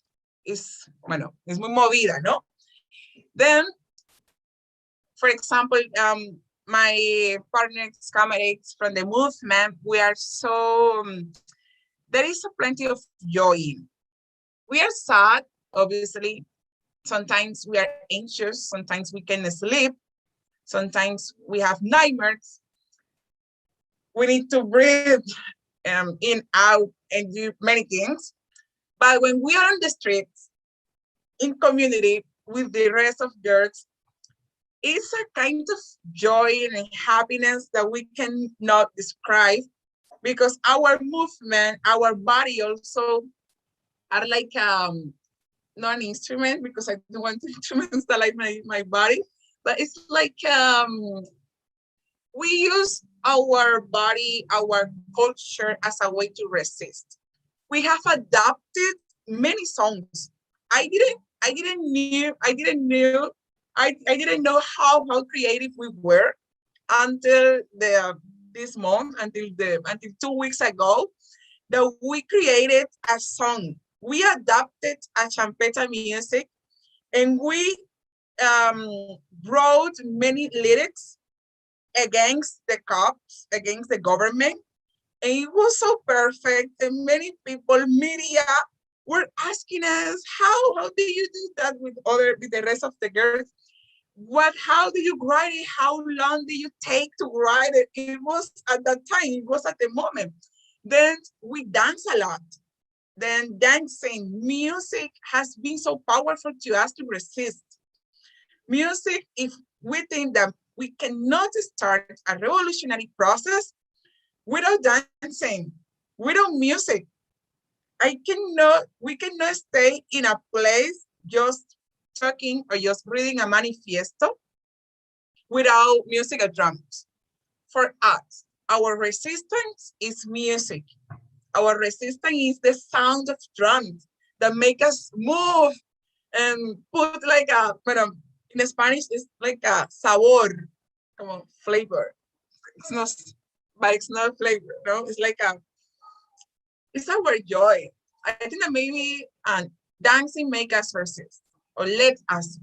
[SPEAKER 2] Es muy movida, ¿no? Then, for example, my partners, comrades from the movement, we are so, there is plenty of joy. We are sad, obviously. Sometimes we are anxious. Sometimes we can't sleep. Sometimes we have nightmares. We need to breathe in, out, and do many things. But when we are on the streets, in community with the rest of girls, it's a kind of joy and happiness that we cannot describe, because our movement, our body also are like not an instrument, because I don't want to instrumentalize my body, but it's like we use our body, our culture as a way to resist. We have adapted many songs. I didn't know how creative we were until this month, until 2 weeks ago, that we created a song. We adapted a champeta music, and we wrote many lyrics against the cops, against the government. And it was so perfect. And many people, media, were asking us, how do you do that with the rest of the girls? How do you write it? How long do you take to write it? It was at that time, it was at the moment. Then we dance a lot. Then dancing, music has been so powerful to us to resist. Music, if we think that we cannot start a revolutionary process without dancing, without music, we cannot stay in a place just talking or just reading a manifesto without music or drums. For us, our resistance is music. Our resistance is the sound of drums that make us move and put like in Spanish, it's like a sabor, flavor. It's not, but it's not flavor, no? It's like it's our joy. I think that maybe dancing make us resist, or let us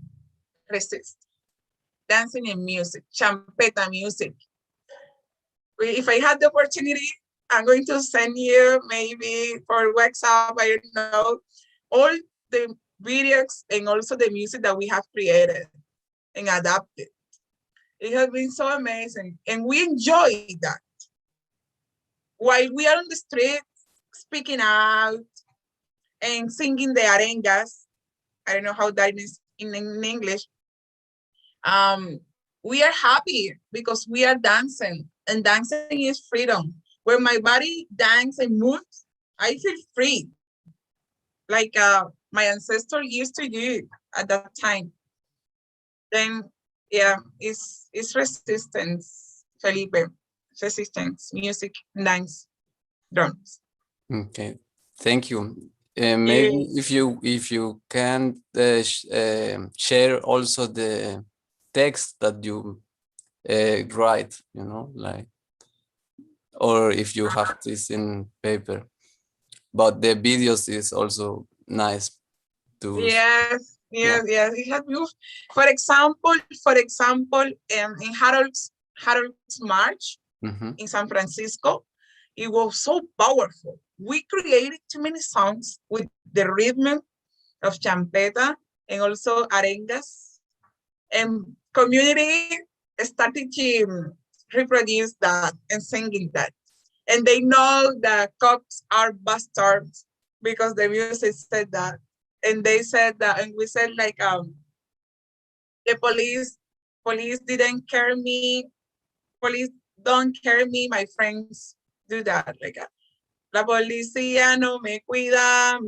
[SPEAKER 2] resist. Dancing and music, champeta music. If I had the opportunity, I'm going to send you maybe for WhatsApp, I don't know, all the videos and also the music that we have created and adapted. It has been so amazing, and we enjoy that. While we are on the streets, speaking out and singing the arengas, I don't know how that is in English. We are happy because we are dancing, and dancing is freedom. When my body dances and moves, I feel free, like my ancestor used to do at that time. Then, yeah, it's resistance, Felipe. Resistance, music, dance, drums.
[SPEAKER 8] Okay, thank you. Maybe if you can share also the text that you write, like, or if you have this in paper. But the videos is also nice to.
[SPEAKER 2] Yes. It has moved. For example, in Harold's March in San Francisco, it was so powerful. We created too many songs with the rhythm of champeta and also arengas, and community started to reproduce that and singing that. And they know that cops are bastards because the music said that. And they said that, and we said like, the police didn't carry me, police don't carry me, my friends do that. Like, la policía no me cuida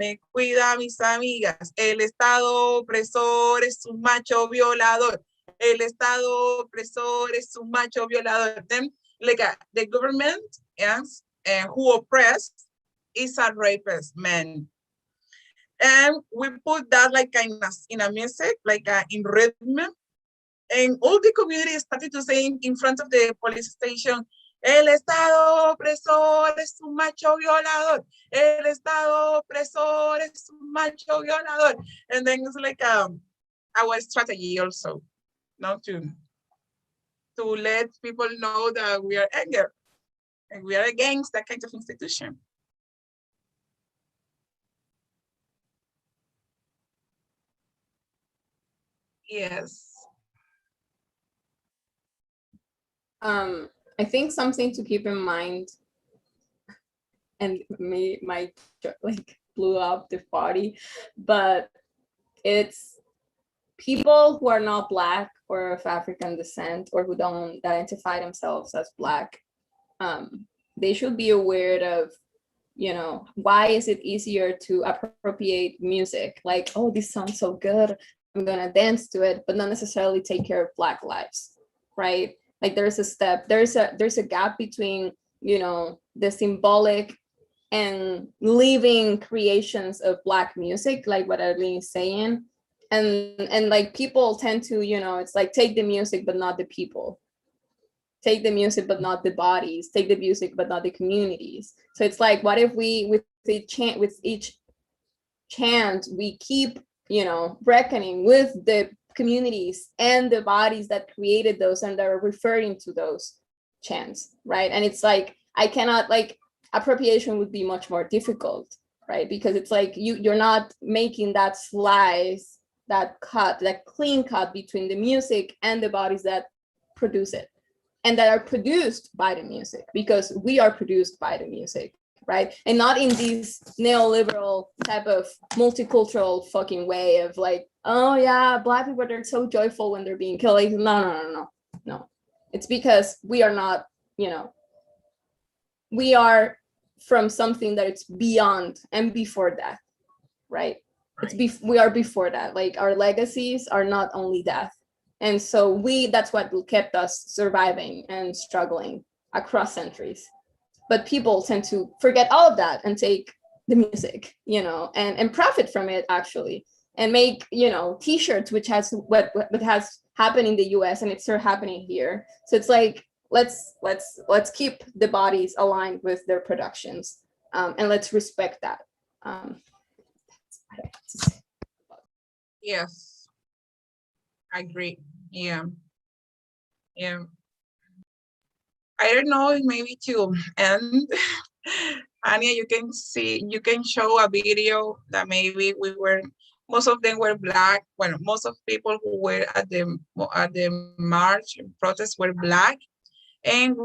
[SPEAKER 2] mis amigas. El Estado opresor es un macho violador. El Estado opresor es un macho violador. Then, like, the government, yes, who oppressed is a rapist man. And we put that like in a music, like in rhythm. And all the community started to sing in front of the police station, el Estado opresor es un macho violador. El Estado opresor es un macho violador. And then it's like a our strategy also, not to let people know that we are angry and we are against that kind of institution. Yes.
[SPEAKER 3] I think something to keep in mind, and my like blew up the party, but it's people who are not Black or of African descent or who don't identify themselves as Black, they should be aware of, you know, why is it easier to appropriate music? Like, oh, this sounds so good, I'm gonna dance to it, but not necessarily take care of Black lives, right? Like there's a gap between, you know, the symbolic and living creations of Black music, like what Arlene is saying, and like people tend to, you know, it's like take the music but not the people, take the music but not the bodies, take the music but not the communities. So it's like, what if we with each chant we keep, you know, reckoning with the communities and the bodies that created those and that are referring to those chants, right? And it's like, I cannot, like, appropriation would be much more difficult, right? Because it's like you're not making that slice, that cut, that clean cut between the music and the bodies that produce it and that are produced by the music, because we are produced by the music, right? And not in this neoliberal type of multicultural fucking way of like, oh yeah, Black people, they're so joyful when they're being killed. Like, no. It's because we are not, you know, we are from something that it's beyond and before death, right? We are before that. Like our legacies are not only death. And so that's what kept us surviving and struggling across centuries. But people tend to forget all of that and take the music, you know, and profit from it actually, and make, you know, t-shirts, which has what has happened in the US and it's still happening here. So it's like, let's keep the bodies aligned with their productions, and let's respect that.
[SPEAKER 2] Yes, I agree. Yeah. I don't know if maybe to end, Anya, you can show a video that maybe most of them were Black. Well, most of people who were at the march and protest were Black. And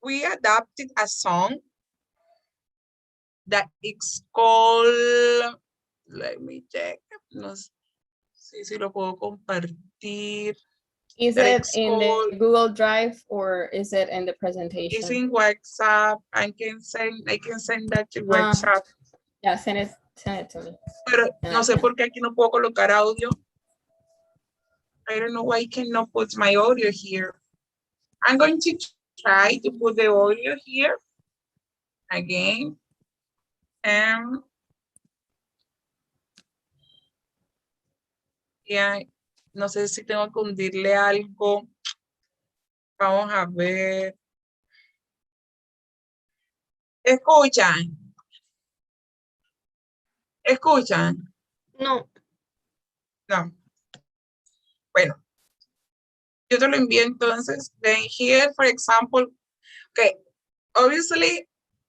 [SPEAKER 2] we adapted a song that is called, let me check, no sé si lo puedo compartir.
[SPEAKER 3] Is it in the Google Drive or is it in the presentation?
[SPEAKER 2] It's in WhatsApp. I can send that to WhatsApp.
[SPEAKER 3] Yeah, send it to me.
[SPEAKER 2] Pero no sé por qué aquí no puedo colocar audio. I don't know why I cannot put my audio here. I'm going to try to put the audio here again. Yeah, no sé si tengo que hundirle algo. Vamos a ver. ¿Escuchan?
[SPEAKER 7] No.
[SPEAKER 2] No. Bueno, yo te lo envío entonces. Then here, for example, okay, obviously,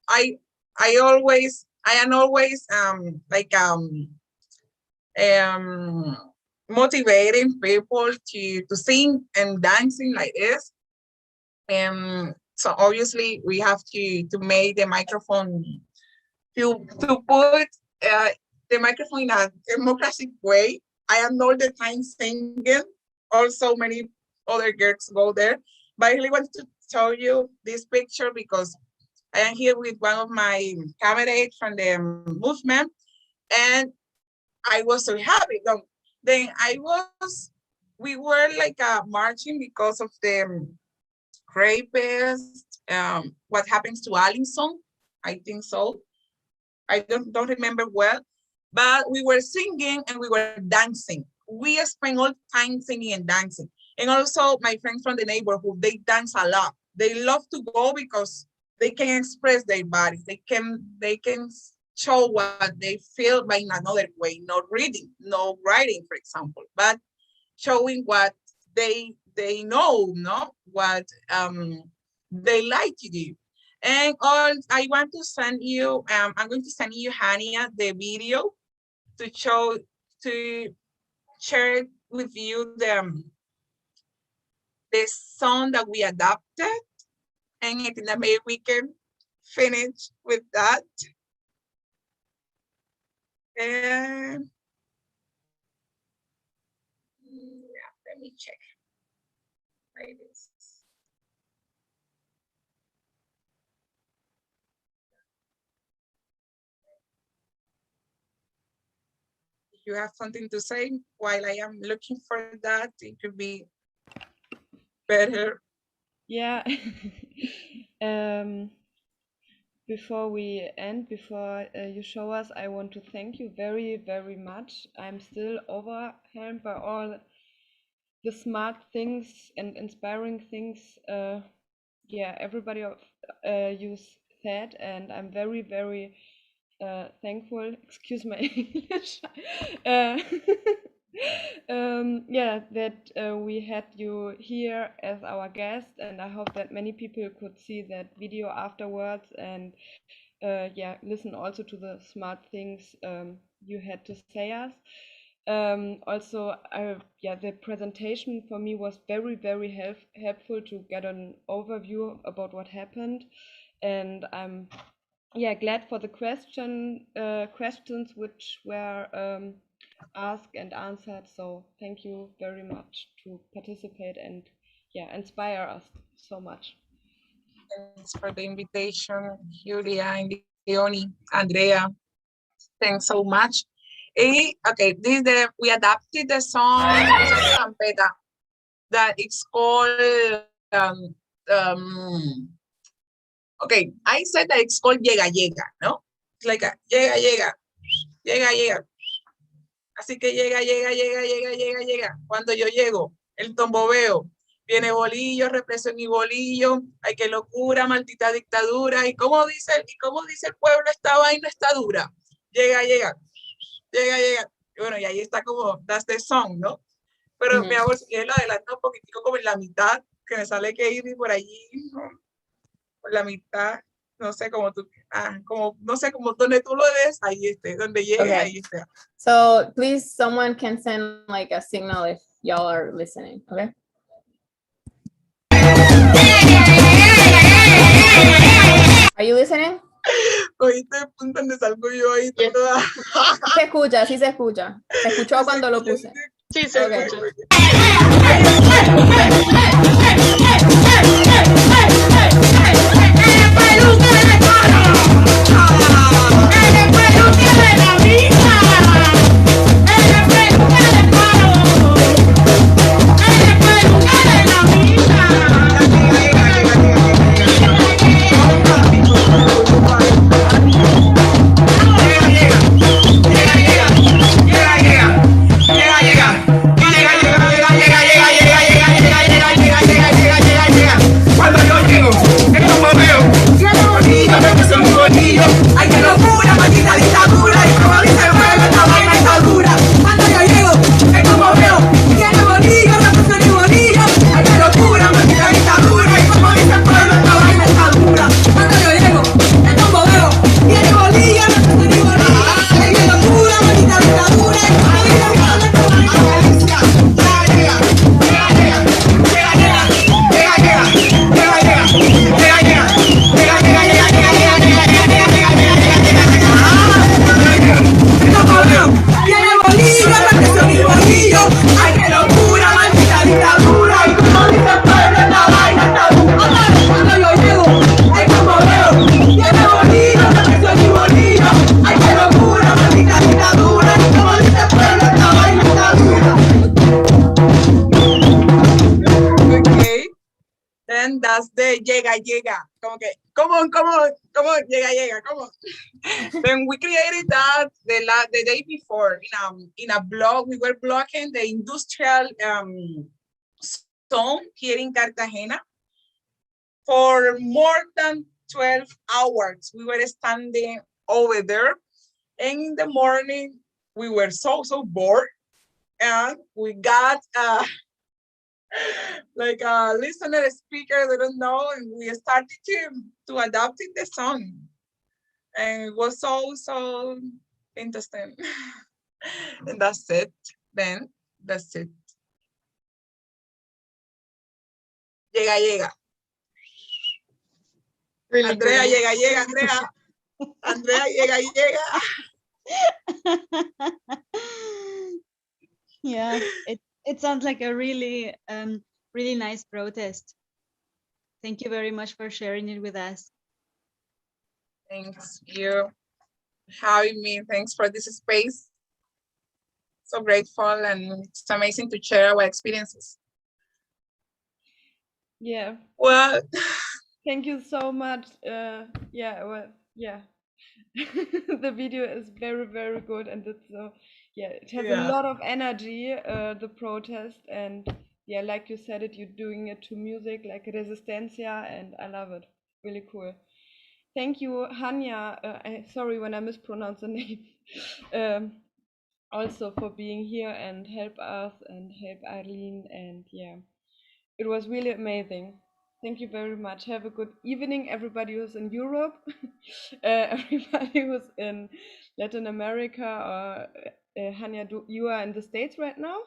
[SPEAKER 2] I am always motivating people to sing and dancing like this. So obviously we have to make the microphone to put the microphone in a democratic way. I am all the time singing. Also, many other girls go there. But I really want to show you this picture because I am here with one of my comrades from the movement, and I was so happy. Then we were like marching because of the rapist, what happens to Allison, I think so. I don't remember well, but we were singing and we were dancing. We spent all time singing and dancing. And also my friends from the neighborhood, they dance a lot. They love to go because they can express their bodies. They can show what they feel by another way, not reading, no writing, for example, but showing what they know, no, what they like to do. And all I want to send you, I'm going to send you, Hania, the video to show, to share with you the song that we adapted, and I think that maybe we can finish with that. And yeah, let me check. Where it is. If you have something to say while I am looking for that, it could be better.
[SPEAKER 1] Yeah. Before we end, before you show us, I want to thank you very, very much. I'm still overwhelmed by all the smart things and inspiring things. Yeah, everybody of you said, and I'm very, very thankful. Excuse my English. uh, yeah, that we had you here as our guest, and I hope that many people could see that video afterwards and yeah, listen also to the smart things you had to say us. Also, yeah, the presentation for me was very, very helpful to get an overview about what happened, and I'm yeah glad for the questions which were asked and answered. So thank you very much to participate and yeah inspire us so much.
[SPEAKER 2] Thanks for the invitation, Julia and Leonie, Andrea. Thanks so much. Okay, this we adapted the song Campeta that it's called okay, I said that it's called Llega Llega, no? It's like a llega llega, llega llega. Así que llega, llega, llega, llega, llega, llega. Cuando yo llego, el tombobeo, viene bolillo, represión y bolillo, ay qué locura, maldita dictadura. ¿Y cómo dice el pueblo, esta vaina está dura? Llega, llega, llega, llega. Y bueno, y ahí está como, that's the song, ¿no? Pero mi amor, si quieres lo adelanto un poquitico como en la mitad, que me sale que ir por allí, ¿no? Por la mitad, no sé, como tú, como, no sé, como donde tú lo des, ahí esté, donde llegue,
[SPEAKER 3] Okay.
[SPEAKER 2] ahí esté.
[SPEAKER 3] So please, someone can send like a signal if y'all are listening, okay? Are you listening?
[SPEAKER 2] Oíste el punto donde salgo yo ahí toda.
[SPEAKER 3] Se escucha, sí se escucha. Se escuchó cuando lo puse.
[SPEAKER 7] Sí, se
[SPEAKER 3] Okay.
[SPEAKER 7] escucha.
[SPEAKER 9] Cuando yo llego, es como veo, tiene bolillo, me puse mi bolillo. Ay, qué locura, maldita dictadura. Y como dice el pueblo, esta vaina está dura. Cuando yo llego, es como veo, tiene bolillo, me puse mi bolillo. Ay, qué locura, maldita dictadura. Y como dice el pueblo, esta vaina está dura. Cuando yo llego, es como veo, tiene bolillo, me puse mi bolillo. Ay, qué locura, maldita dictadura. Y como dice el pueblo, esta vaina está dura. Tiene bolillo, represión y bolillo. Ay, qué locura, maldita dictadura. Y como dice el pueblo, esta vaina está dura. Cuando yo llego, es como veo. Tiene bolillo, represión y bolillo. Ay, qué locura, maldita dictadura. Y como dice el pueblo, esta vaina está dura.
[SPEAKER 2] Okay. Then that's the llega, llega. Como que, come on, llega, llega, come on. Then we created that the day before in a blog. We were blocking the industrial zone here in Cartagena for more than 12 hours. We were standing over there And in the morning, we were so bored, and we got like a listener speaker, I don't know, and we started to adapt it the song. And it was so interesting. And that's it. Then that's it. Llega.
[SPEAKER 7] Really
[SPEAKER 2] Andrea
[SPEAKER 7] good.
[SPEAKER 2] llega, Andrea. Andrea llega.
[SPEAKER 10] Yeah, it sounds like a really really nice protest. Thank you very much for sharing it with us.
[SPEAKER 2] Thanks you having me. Thanks for this space. So grateful, and it's amazing to share our experiences.
[SPEAKER 1] Yeah.
[SPEAKER 2] Well,
[SPEAKER 1] Thank you so much. Yeah. The video is very good, and it's it has a
[SPEAKER 2] Yeah.
[SPEAKER 1] lot of energy, the protest, and yeah, like you said it, you're doing it to music like Resistencia, and I love it. Really cool. Thank you, Hanya. Sorry when I mispronounce the name. Also for being here and help us and help Eileen, and yeah, it was really amazing. Thank you very much. Have a good evening, everybody who's in Europe, everybody who's in Latin America, or Hanya, you are in the States right now?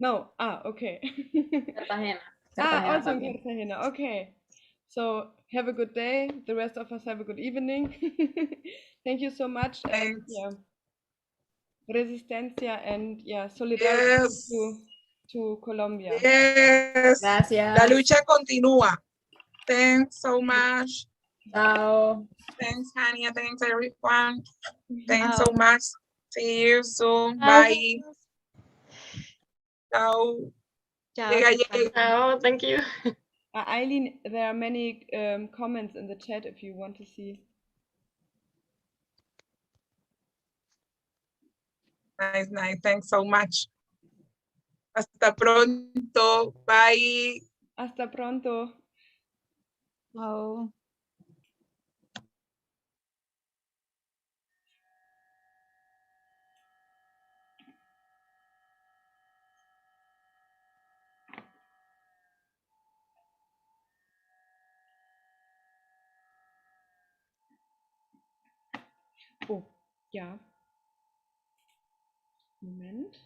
[SPEAKER 1] No. Okay.
[SPEAKER 3] Cartagena.
[SPEAKER 1] Also in
[SPEAKER 3] También.
[SPEAKER 1] Cartagena. Okay. So have a good day. The rest of us have a good evening. Thank you so much. And
[SPEAKER 2] Thanks.
[SPEAKER 1] yeah, Resistencia, and yeah, solidarity
[SPEAKER 2] Yes.
[SPEAKER 1] to Colombia.
[SPEAKER 2] Yes.
[SPEAKER 3] Gracias.
[SPEAKER 2] La lucha continúa. Thanks so much.
[SPEAKER 3] Chao.
[SPEAKER 2] Thanks, Hania. Thanks, everyone. Thanks so
[SPEAKER 10] Ciao.
[SPEAKER 2] much. See you soon.
[SPEAKER 10] Ciao.
[SPEAKER 2] Bye. Ciao.
[SPEAKER 10] Ciao.
[SPEAKER 2] Llega.
[SPEAKER 7] Oh, thank you.
[SPEAKER 1] Eileen, there are many comments in the chat if you want to see.
[SPEAKER 2] Nice. Thanks so much. Hasta pronto. Bye.
[SPEAKER 1] Hasta pronto.
[SPEAKER 10] Ciao.
[SPEAKER 1] Oh, ja. Moment.